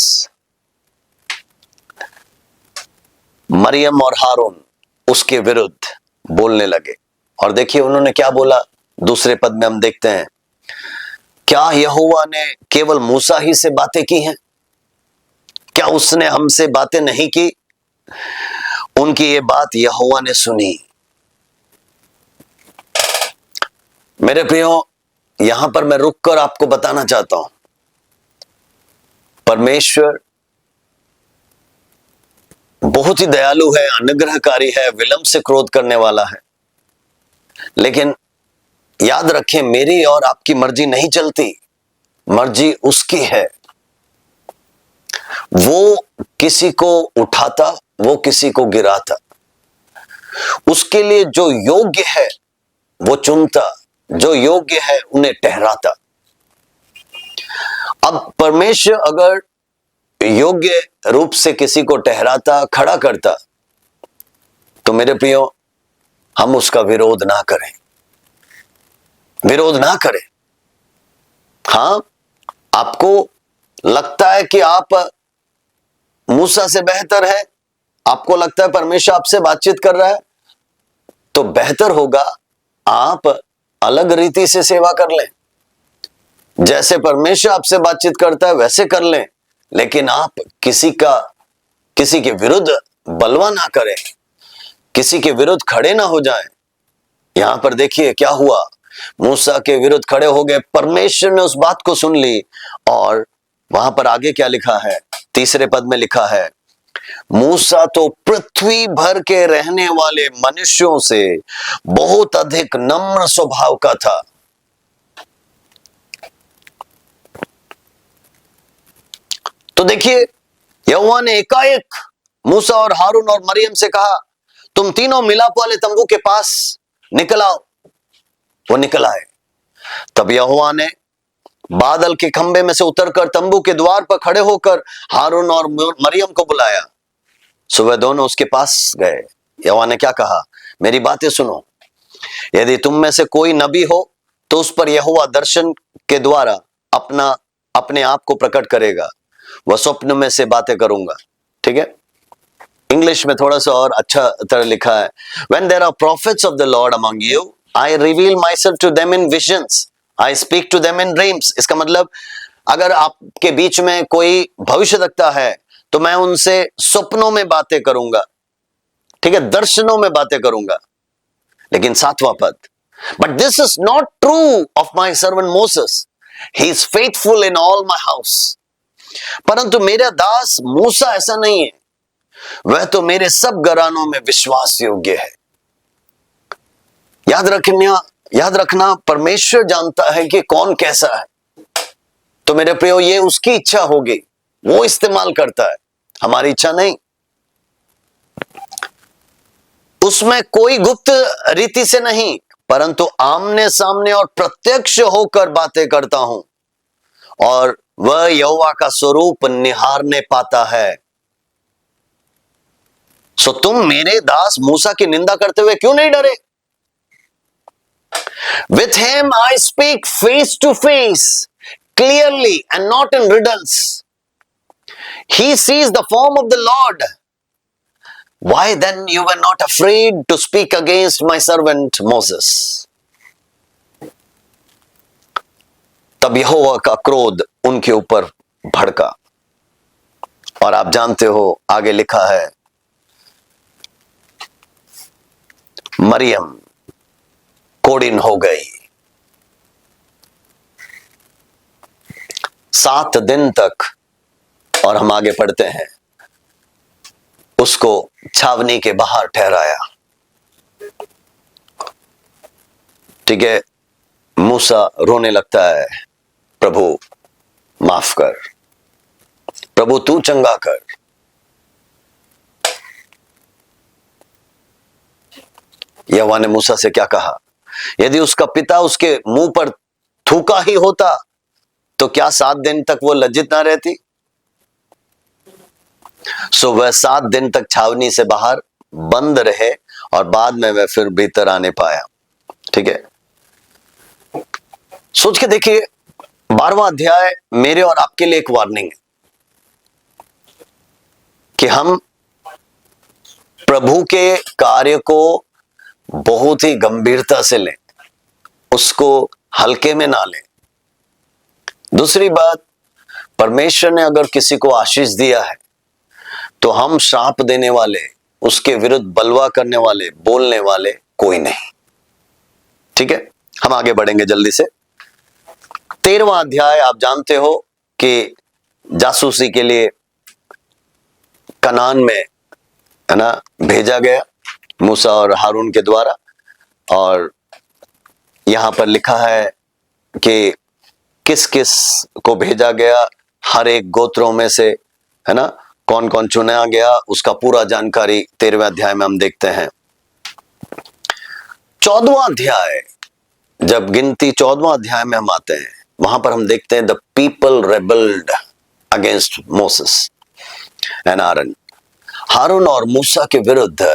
मरियम और हारून उसके विरुद्ध बोलने लगे। और देखिए उन्होंने क्या बोला, दूसरे पद में हम देखते हैं, क्या यहोवा ने केवल मूसा ही से बातें की हैं? क्या उसने हमसे बातें नहीं की? उनकी ये बात यहोवा ने सुनी। मेरे प्रियो, यहां पर मैं रुककर आपको बताना चाहता हूं, परमेश्वर बहुत ही दयालु है, अनुग्रहकारी है, विलंब से क्रोध करने वाला है। लेकिन याद रखें, मेरी और आपकी मर्जी नहीं चलती, मर्जी उसकी है। वो किसी को उठाता, वो किसी को गिराता, उसके लिए जो योग्य है वो चुनता, जो योग्य है उन्हें ठहराता। अब परमेश्वर अगर योग्य रूप से किसी को ठहराता, खड़ा करता, तो मेरे प्रियो, हम उसका विरोध ना करें, विरोध ना करें। हां, आपको लगता है कि आप मूसा से बेहतर है, आपको लगता है परमेश्वर आपसे बातचीत कर रहा है, तो बेहतर होगा आप अलग रीति से सेवा कर लें। जैसे परमेश्वर आपसे बातचीत करता है वैसे कर लें, लेकिन आप किसी के विरुद्ध बलवा ना करें, किसी के विरुद्ध खड़े ना हो जाएं। यहां पर देखिए क्या हुआ, मूसा के विरुद्ध खड़े हो गए, परमेश्वर ने उस बात को सुन ली। और वहां पर आगे क्या लिखा है, तीसरे पद में लिखा है, मूसा तो पृथ्वी भर के रहने वाले मनुष्यों से बहुत अधिक नम्र स्वभाव का था। तो देखिए, यहोवा ने एकाएक मूसा और हारून और मरियम से कहा, तुम तीनों मिलाप वाले तंबू के पास निकल आओ। वो निकल आए। तब यहोवा ने बादल के खंबे में से उतरकर तंबू के द्वार पर खड़े होकर हारून और मरियम को बुलाया। सुबह दोनों उसके पास गए। यहोवा ने क्या कहा, मेरी बातें सुनो, यदि तुम में से कोई नबी हो तो उस पर यहोवा दर्शन के द्वारा अपने आप को प्रकट करेगा, वह स्वप्न में से बातें करूंगा। ठीक है, इंग्लिश में थोड़ा सा और अच्छा तरह लिखा है, When there are prophets of the Lord among you, I reveal myself to them in visions, I speak to them in dreams। इसका मतलब अगर आपके बीच में कोई भविष्यवक्ता है तो मैं उनसे स्वप्नों में बातें करूंगा, ठीक है, दर्शनों में बातें करूंगा। लेकिन 7वां पद, but this is not true of my servant Moses, he is faithful in all my house. परंतु मेरा दास मूसा ऐसा नहीं है, वह तो मेरे सब घरानों में विश्वास योग्य है। याद रखना परमेश्वर जानता है कि कौन कैसा है। तो मेरे प्रियो, ये उसकी इच्छा होगी, वो इस्तेमाल करता है, हमारी इच्छा नहीं। उसमें कोई गुप्त रीति से नहीं, परंतु आमने सामने और प्रत्यक्ष होकर बातें करता हूं, और वह यहोवा का स्वरूप निहारने पाता है। सो तुम मेरे दास मूसा की निंदा करते हुए क्यों नहीं डरे? With him I speak face to face, clearly and not in riddles. He sees the form of the Lord. Why then you were not afraid to speak against my servant Moses? तब यहोवा का क्रोध उनके ऊपर भड़का, और आप जानते हो आगे लिखा है, मरियम कोड़िन हो गई। 7 दिन तक, और हम आगे पढ़ते हैं, उसको छावनी के बाहर ठहराया। ठीक है, मूसा रोने लगता है, प्रभु माफ कर, प्रभु तू चंगा कर। यहोवा ने मूसा से क्या कहा? यदि उसका पिता उसके मुंह पर थूका ही होता तो क्या 7 दिन तक वो लज्जित ना रहती? सो वह 7 दिन तक छावनी से बाहर बंद रहे, और बाद में वह फिर भीतर आने पाया। ठीक है, सोच के देखिए, 12वां अध्याय मेरे और आपके लिए एक वार्निंग है कि हम प्रभु के कार्य को बहुत ही गंभीरता से लें, उसको हल्के में ना लें। दूसरी बात, परमेश्वर ने अगर किसी को आशीष दिया है तो हम श्राप देने वाले, उसके विरुद्ध बलवा करने वाले, बोलने वाले कोई नहीं। ठीक है, हम आगे बढ़ेंगे जल्दी से। 13वां अध्याय आप जानते हो कि जासूसी के लिए कनान में, है ना, भेजा गया मूसा और हारून के द्वारा, और यहां पर लिखा है कि किस किस को भेजा गया, हर एक गोत्रों में से, है ना, कौन कौन चुना गया, उसका पूरा जानकारी 13वें अध्याय में हम देखते हैं। 14वां अध्याय, जब गिनती 14वां अध्याय में हम आते हैं, वहां पर हम देखते हैं the people rebelled against Moses and Aaron. हारून और मूसा के विरुद्ध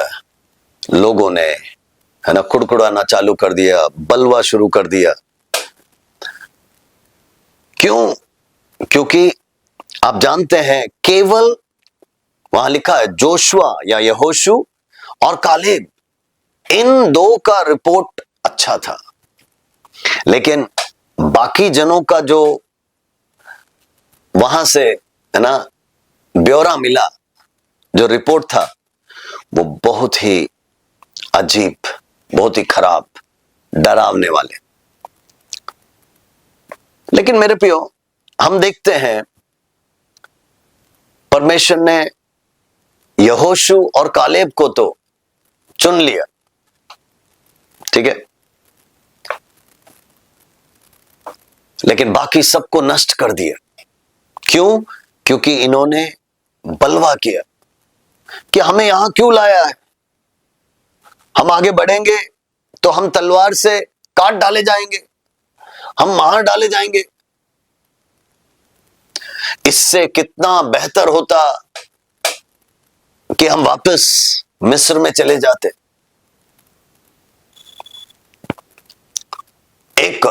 लोगों ने, है ना, कुड़कुड़ाना चालू कर दिया, बलवा शुरू कर दिया। क्यों? क्योंकि आप जानते हैं, केवल वहां लिखा है जोशुआ या यहोशू और कालेब, इन 2 का रिपोर्ट अच्छा था, लेकिन बाकी जनों का जो वहां से, है ना, ब्यौरा मिला, जो रिपोर्ट था, वो बहुत ही अजीब, बहुत ही खराब, डरावने वाले। लेकिन मेरे प्रियो, हम देखते हैं परमेश्वर ने यहोशू और कालेब को तो चुन लिया, ठीक है, लेकिन बाकी सबको नष्ट कर दिया। क्यों? क्योंकि इन्होंने बलवा किया कि हमें यहां क्यों लाया है, हम आगे बढ़ेंगे तो हम तलवार से काट डाले जाएंगे, हम मार डाले जाएंगे। इससे कितना बेहतर होता कि हम वापस मिस्र में चले जाते। एक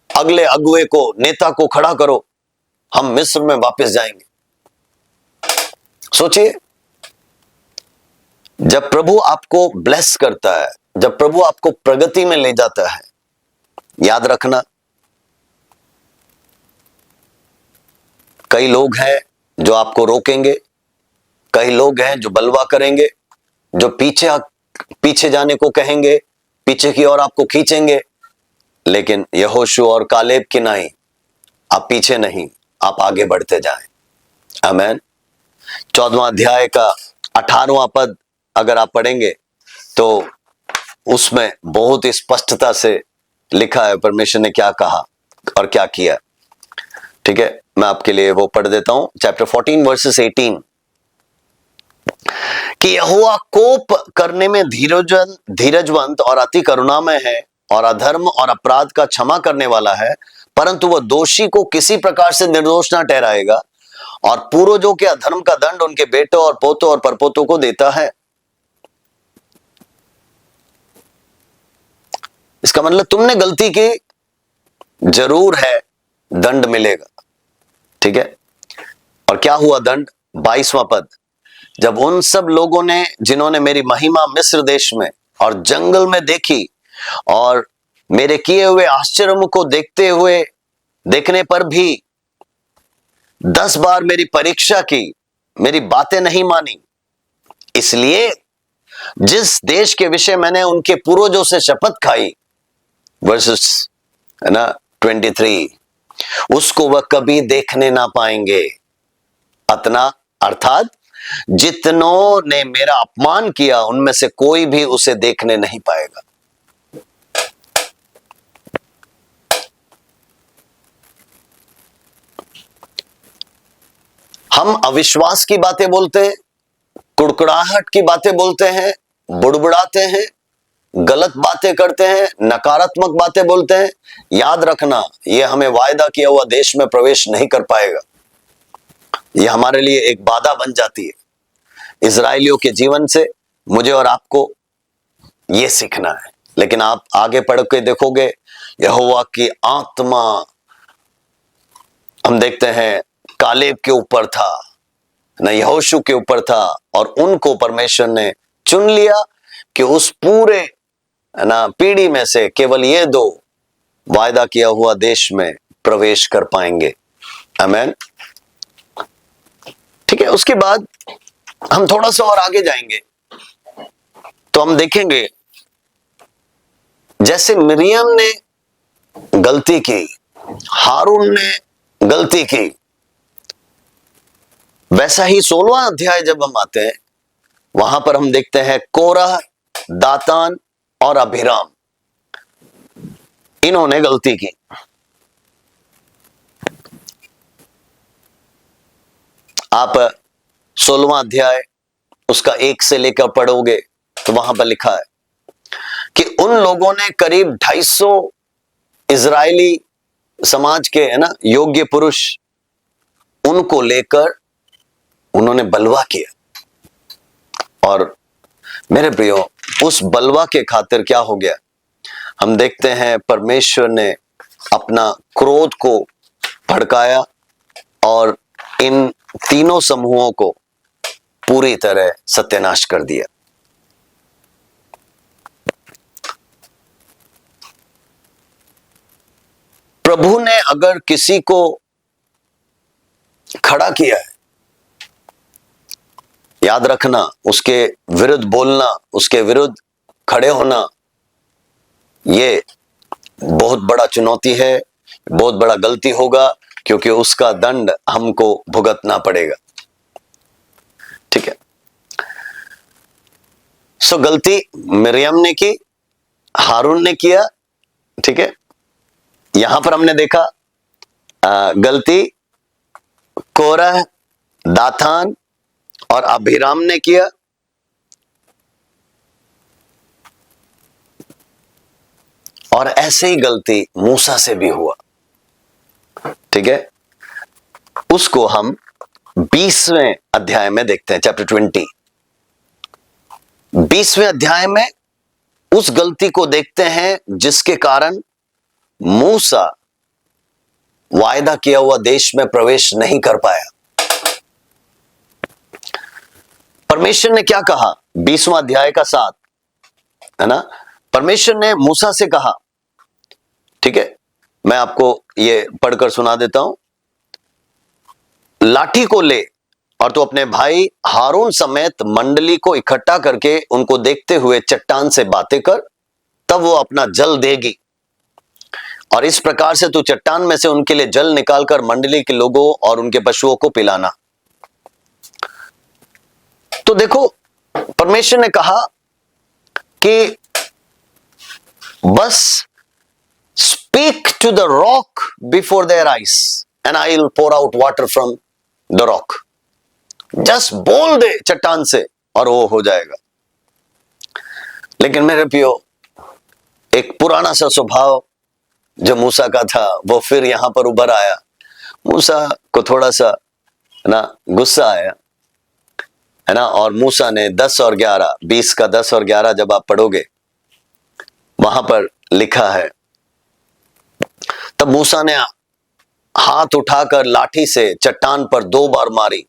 अगले अगुए को, नेता को खड़ा करो, हम मिस्र में वापस जाएंगे। सोचिए, जब प्रभु आपको ब्लेस करता है, जब प्रभु आपको प्रगति में ले जाता है, याद रखना कई लोग हैं जो आपको रोकेंगे, कई लोग हैं जो बलवा करेंगे, जो पीछे जाने को कहेंगे, पीछे की ओर आपको खींचेंगे। लेकिन यहोशू और कालेब की नहीं, आप पीछे नहीं, आप आगे बढ़ते जाएं। आमीन। 14वां अध्याय का 18वां पद अगर आप पढ़ेंगे तो उसमें बहुत ही स्पष्टता से लिखा है परमेश्वर ने क्या कहा और क्या किया। ठीक है, मैं आपके लिए वो पढ़ देता हूं, चैप्टर 14 वर्सेस 18, कि यहोवा कोप करने में धीरजवंत और अति करुणामय है और अधर्म और अपराध का क्षमा करने वाला है, परंतु वह दोषी को किसी प्रकार से निर्दोष ना ठहराएगा और पूर्वजों के अधर्म का दंड उनके बेटों और पोतों और परपोतों को देता है। इसका मतलब तुमने गलती की, जरूर है, दंड मिलेगा। ठीक है, और क्या हुआ दंड? 22वां पद, जब उन सब लोगों ने जिन्होंने मेरी महिमा मिस्र देश में और जंगल में देखी और मेरे किए हुए आश्चर्यों को देखने पर भी 10 बार मेरी परीक्षा की, मेरी बातें नहीं मानी, इसलिए जिस देश के विषय मैंने उनके पूर्वजों से शपथ खाई, वर्सेस 23, उसको वह कभी देखने ना पाएंगे। अर्थात जितनों ने मेरा अपमान किया उनमें से कोई भी उसे देखने नहीं पाएगा। हम अविश्वास की बातें बोलते हैं, कुड़कुड़ाहट की बातें बोलते हैं, बुड़बुड़ाते हैं, गलत बातें करते हैं, नकारात्मक बातें बोलते हैं। याद रखना, यह हमें वायदा किया हुआ देश में प्रवेश नहीं कर पाएगा। यह हमारे लिए एक बाधा बन जाती है। इजराइलियों के जीवन से मुझे और आपको यह सीखना है। लेकिन आप आगे पढ़ के देखोगे, यहोवा की आत्मा हम देखते हैं कालेब के ऊपर था, न यहोशू के ऊपर था, और उनको परमेश्वर ने चुन लिया कि उस पूरे पीढ़ी में से केवल ये 2 वायदा किया हुआ देश में प्रवेश कर पाएंगे। आमीन। ठीक है, उसके बाद हम थोड़ा सा और आगे जाएंगे तो हम देखेंगे जैसे मिरियम ने गलती की, हारून ने गलती की, वैसा ही 16वां अध्याय जब हम आते हैं वहां पर हम देखते हैं कोरह, दातान और अभिराम, इन्होंने गलती की। आप 16वां अध्याय उसका 1 से लेकर पढ़ोगे तो वहां पर लिखा है कि उन लोगों ने करीब 250 इजरायली समाज के योग्य पुरुष, उनको लेकर उन्होंने बलवा किया। और मेरे प्रियो, उस बलवा के खातिर क्या हो गया? हम देखते हैं परमेश्वर ने अपना क्रोध को भड़काया और इन तीनों समूहों को पूरी तरह सत्यानाश कर दिया। प्रभु ने अगर किसी को खड़ा किया है, याद रखना, उसके विरुद्ध बोलना, उसके विरुद्ध खड़े होना, ये बहुत बड़ा चुनौती है, बहुत बड़ा गलती होगा, क्योंकि उसका दंड हमको भुगतना पड़ेगा। ठीक है, सो गलती मिरियम ने की, हारून ने किया। ठीक है, यहां पर हमने देखा गलती कोरह, दातान और अभिराम ने किया। और ऐसे ही गलती मूसा से भी हुआ। ठीक है, उसको हम 20वें अध्याय में देखते हैं, चैप्टर 20। 20वें अध्याय में उस गलती को देखते हैं जिसके कारण मूसा वायदा किया हुआ देश में प्रवेश नहीं कर पाया। परमेश्वर ने क्या कहा? 20वां अध्याय का 7, है ना? परमेश्वर ने मूसा से कहा, ठीक है, मैं आपको ये पढ़कर सुना देता हूं। लाठी को ले और तू अपने भाई हारून समेत मंडली को इकट्ठा करके उनको देखते हुए चट्टान से बातें कर, तब वो अपना जल देगी। और इस प्रकार से तू चट्टान में से उनके लिए जल निकालकर मंडली के लोगों और उनके पशुओं को पिलाना। तो देखो, परमेश्वर ने कहा कि बस speak to the rock before their eyes and I will pour out water from the rock. Just बोल दे चट्टान से और वो हो जाएगा। लेकिन मेरे प्रियो, एक पुराना सा स्वभाव जो मूसा का था वो फिर यहां पर उभर आया। मूसा को थोड़ा सा ना गुस्सा आया, है ना? और मूसा ने 10 और 11, 20 का 10 और 11 जब आप पढ़ोगे, वहां पर लिखा है, तब मूसा ने हाथ उठाकर लाठी से चट्टान पर 2 बार मारी।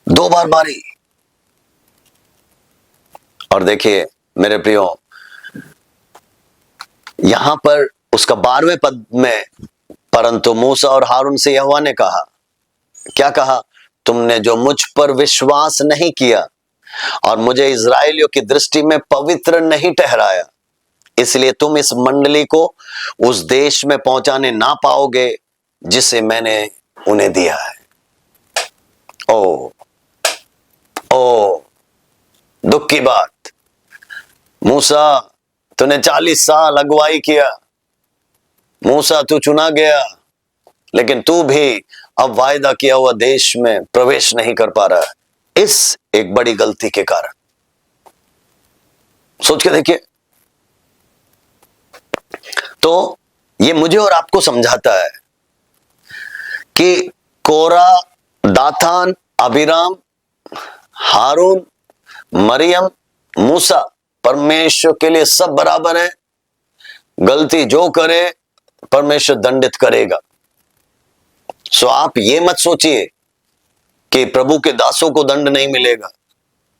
दो बार मारी। और देखिए मेरे प्रियो, यहां पर उसका 12वें पद में, परंतु मूसा और हारून से यहोवा ने कहा, क्या कहा? तुमने जो मुझ पर विश्वास नहीं किया और मुझे इस्राएलियों की दृष्टि में पवित्र नहीं ठहराया, इसलिए तुम इस मंडली को उस देश में पहुंचाने ना पाओगे जिसे मैंने उन्हें दिया है। ओ दुख की बात। मूसा, तूने 40 साल अगुवाई किया। मूसा, तू चुना गया, लेकिन तू भी अब वायदा किया हुआ देश में प्रवेश नहीं कर पा रहा है, इस एक बड़ी गलती के कारण। सोच के देखिए। तो ये मुझे और आपको समझाता है कि कोरा, दातान, अबीराम, हारून, मरियम, मूसा परमेश्वर के लिए सब बराबर है। गलती जो करे परमेश्वर दंडित करेगा। सो आप ये मत सोचिए कि प्रभु के दासों को दंड नहीं मिलेगा,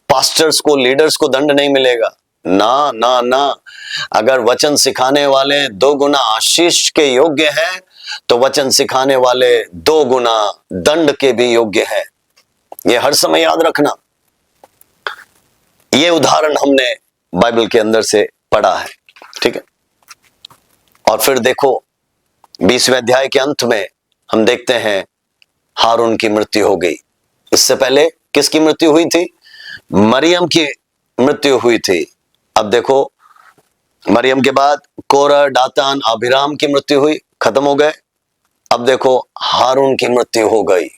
पास्टर्स को, लीडर्स को दंड नहीं मिलेगा। ना ना ना, अगर वचन सिखाने वाले 2 गुना आशीष के योग्य हैं, तो वचन सिखाने वाले 2 गुना दंड के भी योग्य हैं। ये हर समय याद रखना। ये उदाहरण हमने बाइबल के अंदर से पढ़ा है, ठीक है? और फिर देखो 20वें अध्याय के अंत में हम देखते हैं हारून की मृत्यु हो गई। इससे पहले किसकी मृत्यु हुई थी? मरियम की मृत्यु हुई थी। अब देखो, मरियम के बाद कोरह, दातान, अबीराम की मृत्यु हुई, खत्म हो गए। अब देखो हारून की मृत्यु हो गई।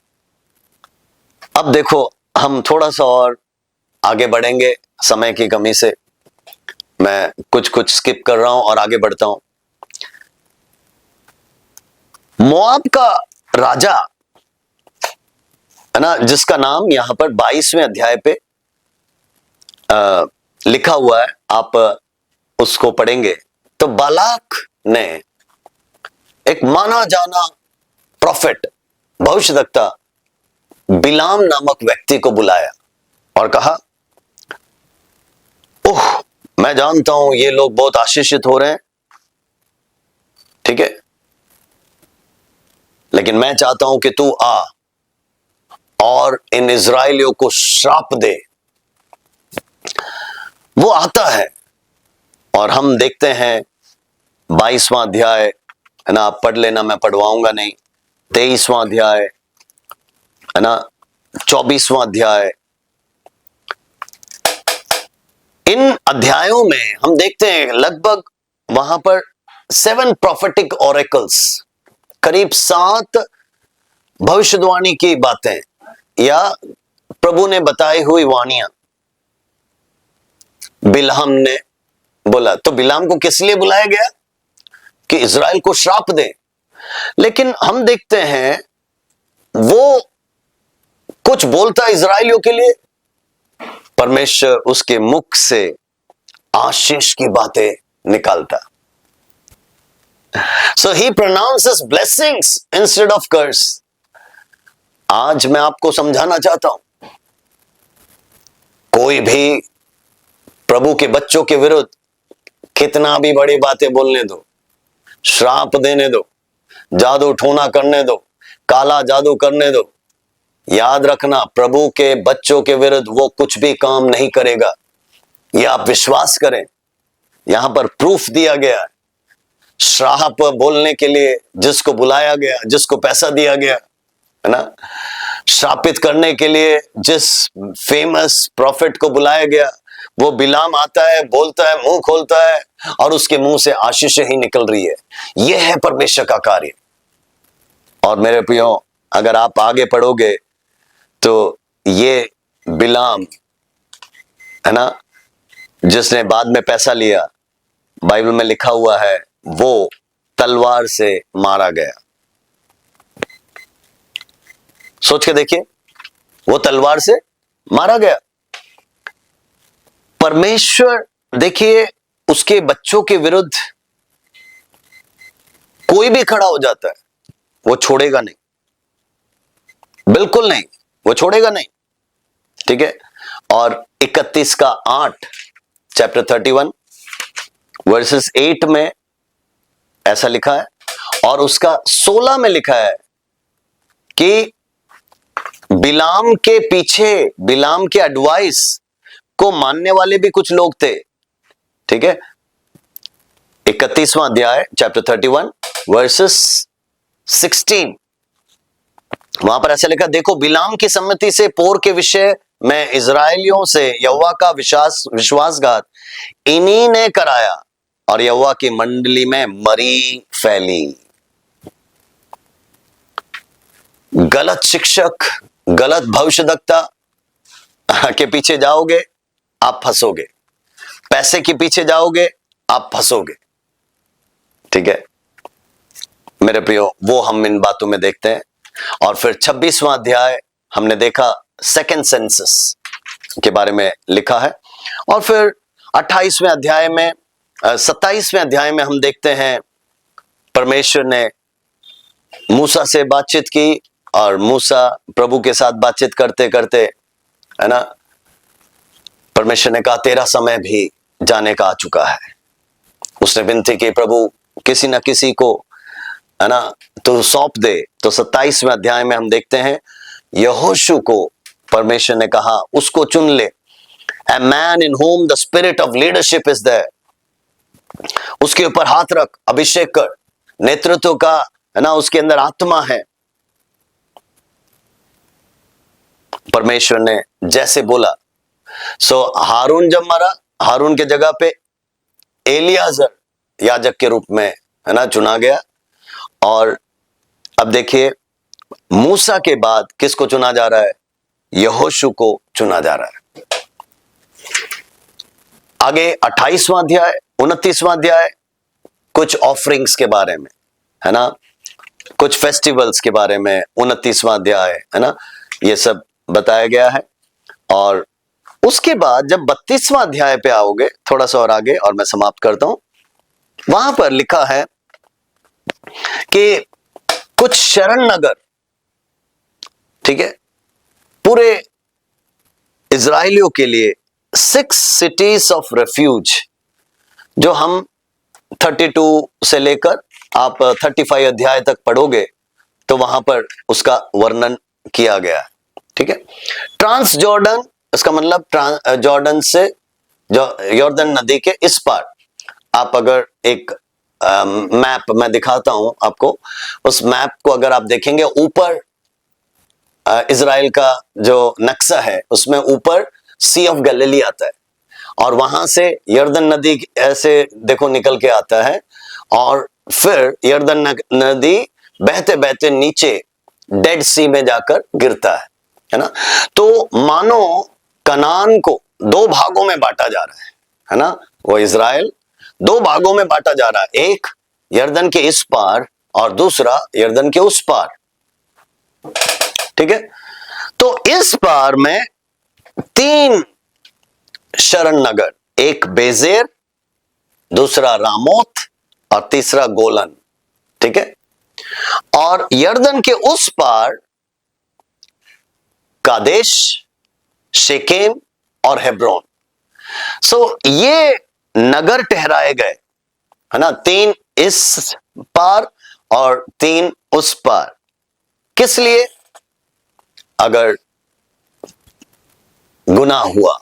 अब देखो हम थोड़ा सा और आगे बढ़ेंगे, समय की कमी से मैं कुछ स्किप कर रहा हूं और आगे बढ़ता हूं। मोआब का राजा, है ना, जिसका नाम यहां पर 22वें अध्याय पे लिखा हुआ है, आप उसको पढ़ेंगे तो बालाक ने एक माना जाना प्रॉफिट, भविष्यद्वक्ता बिलाम नामक व्यक्ति को बुलाया और कहा, ओह, मैं जानता हूं ये लोग बहुत आशीषित हो रहे हैं, ठीक है, लेकिन मैं चाहता हूं कि तू आ और इन इजराइलियों को श्राप दे। वो आता है और हम देखते हैं 22वां अध्याय, है ना, आप पढ़ लेना, मैं पढ़वाऊंगा नहीं। 23वां अध्याय, है ना, 24वां अध्याय। इन अध्यायों में हम देखते हैं लगभग वहां पर 7 प्रोफेटिक ऑरेकल्स, करीब 7 भविष्यवाणी की बातें या प्रभु ने बताई हुई वाणियां बिलाम ने बोला। तो बिलाम को किस लिए बुलाया गया? कि इजराइल को श्राप दे। लेकिन हम देखते हैं वो कुछ बोलता इजराइलियों के लिए, परमेश्वर उसके मुख से आशीष की बातें निकालता, So he pronounces blessings instead of curse. आज मैं आपको समझाना चाहता हूं, कोई भी प्रभु के बच्चों के विरुद्ध कितना भी बड़ी बातें बोलने दो, श्राप देने दो, जादू टोना करने दो, काला जादू करने दो, याद रखना प्रभु के बच्चों के विरुद्ध वो कुछ भी काम नहीं करेगा। ये आप विश्वास करें। यहां पर प्रूफ दिया गया है। श्राप बोलने के लिए जिसको बुलाया गया, जिसको पैसा दिया गया, है ना, श्रापित करने के लिए जिस फेमस प्रॉफिट को बुलाया गया, वो बिलाम आता है, बोलता है, मुंह खोलता है और उसके मुंह से आशीष ही निकल रही है। यह है परमेश्वर का कार्य। और मेरे प्रियो, अगर आप आगे पढ़ोगे तो ये बिलाम, है ना, जिसने बाद में पैसा लिया, बाइबल में लिखा हुआ है वो तलवार से मारा गया। सोच के देखिए, वो तलवार से मारा गया। परमेश्वर देखिए, उसके बच्चों के विरुद्ध कोई भी खड़ा हो जाता है, वो छोड़ेगा नहीं, बिल्कुल नहीं, वो छोड़ेगा नहीं। ठीक है। और 31:8 चैप्टर 31 वर्सेस 8 में ऐसा लिखा है, और उसका 16 में लिखा है कि बिलाम के पीछे, बिलाम के एडवाइस को मानने वाले भी कुछ लोग थे। ठीक है। 31वां अध्याय चैप्टर 31 वर्सेस 16, वहां पर ऐसा लिखा, देखो बिलाम की सम्मति से पोर के विषय में इजराइलियों से यहोवा का विश्वासघात इन्हीं ने कराया और यहोवा की मंडली में मरी फैली। गलत शिक्षक, गलत भविष्यद्वक्ता के पीछे जाओगे, आप फंसोगे। पैसे के पीछे जाओगे, आप फंसोगे। ठीक है मेरे प्रियो, वो हम इन बातों में देखते हैं। और फिर 26वां अध्याय हमने देखा, सेकंड सेंसस के बारे में लिखा है। और फिर 28वें अध्याय में, 27वें अध्याय में हम देखते हैं परमेश्वर ने मूसा से बातचीत की, और मूसा प्रभु के साथ बातचीत करते करते, है ना, परमेश्वर ने कहा तेरा समय भी जाने का आ चुका है। उसने विनती की, प्रभु किसी न किसी को, है ना, तो सौंप दे। तो 27वें अध्याय में हम देखते हैं यहोशू को परमेश्वर ने कहा उसको चुन ले, a man in whom the spirit of leadership is there. उसके ऊपर हाथ रख, अभिषेक कर, नेतृत्व का, है ना, उसके अंदर आत्मा है। परमेश्वर ने जैसे बोला, सो हारून जब मरा, हारून के जगह पे एलियाजर याजक के रूप में, है ना, चुना गया। और अब देखिए मूसा के बाद किसको चुना जा रहा है? यहोशू को चुना जा रहा है। आगे 28वां अध्याय, 29वां अध्याय कुछ ऑफरिंग्स के बारे में, है ना, कुछ फेस्टिवल्स के बारे में 29वां अध्याय, है ना, ये सब बताया गया है। और उसके बाद जब 32वां अध्याय पे आओगे, थोड़ा सा और आगे, और मैं समाप्त करता हूं, वहां पर लिखा है कि कुछ शरण नगर, ठीक है, पूरे इजराइलियों के लिए 6 सिटीज ऑफ रेफ्यूज, जो हम 32 से लेकर आप 35 अध्याय तक पढ़ोगे तो वहां पर उसका वर्णन किया गया है। ठीक है। ट्रांस जॉर्डन, इसका मतलब जॉर्डन से यॉर्दन नदी के इस पार, आप अगर एक मैप मैं दिखाता हूं आपको, उस मैप को अगर आप देखेंगे, ऊपर इजराइल का जो नक्शा है उसमें ऊपर सी ऑफ गैलिली आता है, और वहां से यर्दन नदी ऐसे देखो निकल के आता है, और फिर यर्दन नदी बहते बहते नीचे डेड सी में जाकर गिरता है ना। तो मानो कनान को 2 भागों में बांटा जा रहा है ना, वो इजराइल 2 भागों में बांटा जा रहा है, एक यर्दन के इस पार और दूसरा यर्दन के उस पार। ठीक है। तो इस पार में 3 शरण नगर, एक बेजेर, दूसरा रामोत और तीसरा गोलन, ठीक है। और यर्दन के उस पार कादेश, शेकेम और हेब्रोन, ये नगर ठहराए गए, है ना, 3 इस पार और 3 उस पार। किस लिए? अगर गुनाह हुआ,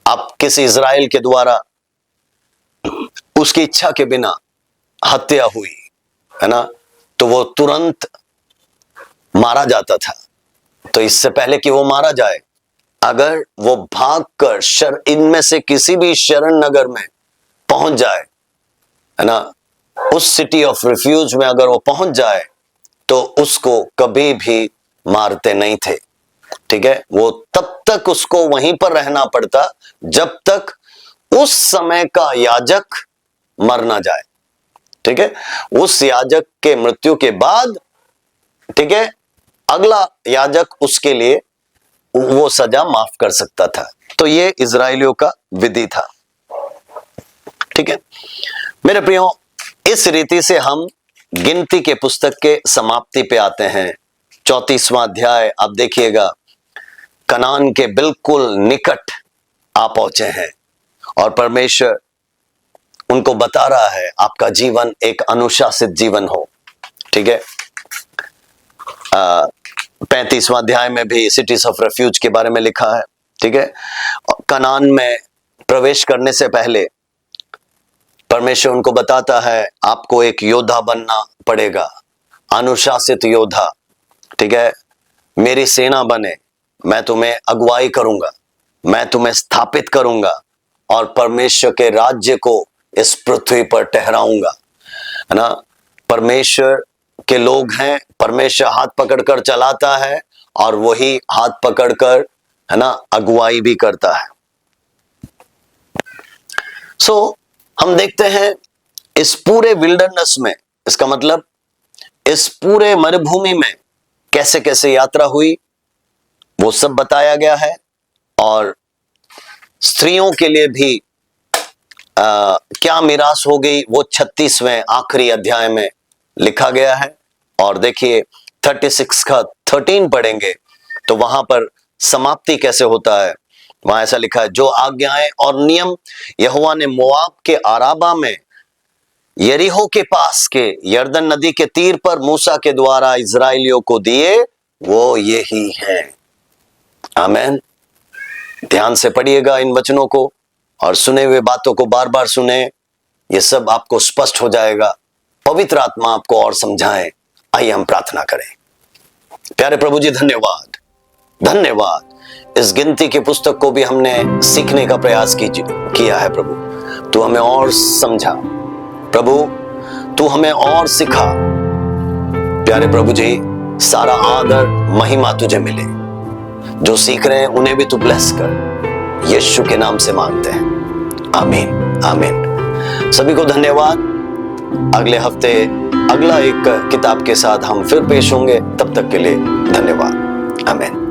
अब किसी इज़राइल के द्वारा उसकी इच्छा के बिना हत्या हुई, है ना, तो वो तुरंत मारा जाता था। तो इससे पहले कि वो मारा जाए, अगर वो भागकर इनमें से किसी भी शरण नगर में पहुंच जाए, है ना, उस सिटी ऑफ रिफ्यूज में अगर वो पहुंच जाए, तो उसको कभी भी मारते नहीं थे। ठीक है, वो तब तक उसको वहीं पर रहना पड़ता जब तक उस समय का याजक मर ना जाए। ठीक है, उस याजक के मृत्यु के बाद, ठीक है, अगला याजक उसके लिए वो सजा माफ कर सकता था। तो ये इजराइलियों का विधि था। ठीक है मेरे प्रियो, इस रीति से हम गिनती के पुस्तक के समाप्ति पे आते हैं। 34वां अध्याय आप देखिएगा, कनान के बिल्कुल निकट आ पहुंचे हैं और परमेश्वर उनको बता रहा है आपका जीवन एक अनुशासित जीवन हो। ठीक है, 35वां अध्याय में भी सिटीज ऑफ रेफ्यूज के बारे में लिखा है। ठीक है, कनान में प्रवेश करने से पहले परमेश्वर उनको बताता है आपको एक योद्धा बनना पड़ेगा, अनुशासित योद्धा। ठीक है, मेरी सेना बने, मैं तुम्हें अगुवाई करूंगा, मैं तुम्हें स्थापित करूंगा और परमेश्वर के राज्य को इस पृथ्वी पर ठहराऊंगा, है ना। परमेश्वर के लोग हैं, परमेश्वर हाथ पकड़कर चलाता है और वही हाथ पकड़कर, है ना, अगुवाई भी करता है। हम देखते हैं इस पूरे विल्डरनेस में, इसका मतलब इस पूरे मरुभूमि में कैसे कैसे यात्रा हुई वो सब बताया गया है। और स्त्रियों के लिए भी क्या मिरास हो गई वो 36वें आखिरी अध्याय में लिखा गया है। और देखिए 36 का 13 पढ़ेंगे तो वहां पर समाप्ति कैसे होता है। वहां ऐसा लिखा है, जो आज्ञाएं और नियम यहोवा ने मोआब के आराबा में यरीहो के पास के यर्दन नदी के तीर पर मूसा के द्वारा इजराइलियों को दिए, वो यही हैं। आमीन। ध्यान से पढ़िएगा इन वचनों को और सुने हुए बातों को बार बार सुने, ये सब आपको स्पष्ट हो जाएगा। पवित्र आत्मा आपको और समझाएं। आइए हम प्रार्थना करें। प्यारे प्रभु जी, धन्यवाद, धन्यवाद। इस गिनती की पुस्तक को भी हमने सीखने का प्रयास किया है। प्रभु तू हमें और समझा, प्रभु तू हमें और सिखा। प्यारे प्रभु जी, सारा आदर महिमा तुझे मिले। जो सीख रहे हैं उन्हें भी तू ब्लेस कर, यीशु के नाम से मांगते हैं, आमीन आमीन। सभी को धन्यवाद। अगले हफ्ते अगला एक किताब के साथ हम फिर पेश होंगे। तब तक के लिए धन्यवाद, आमीन।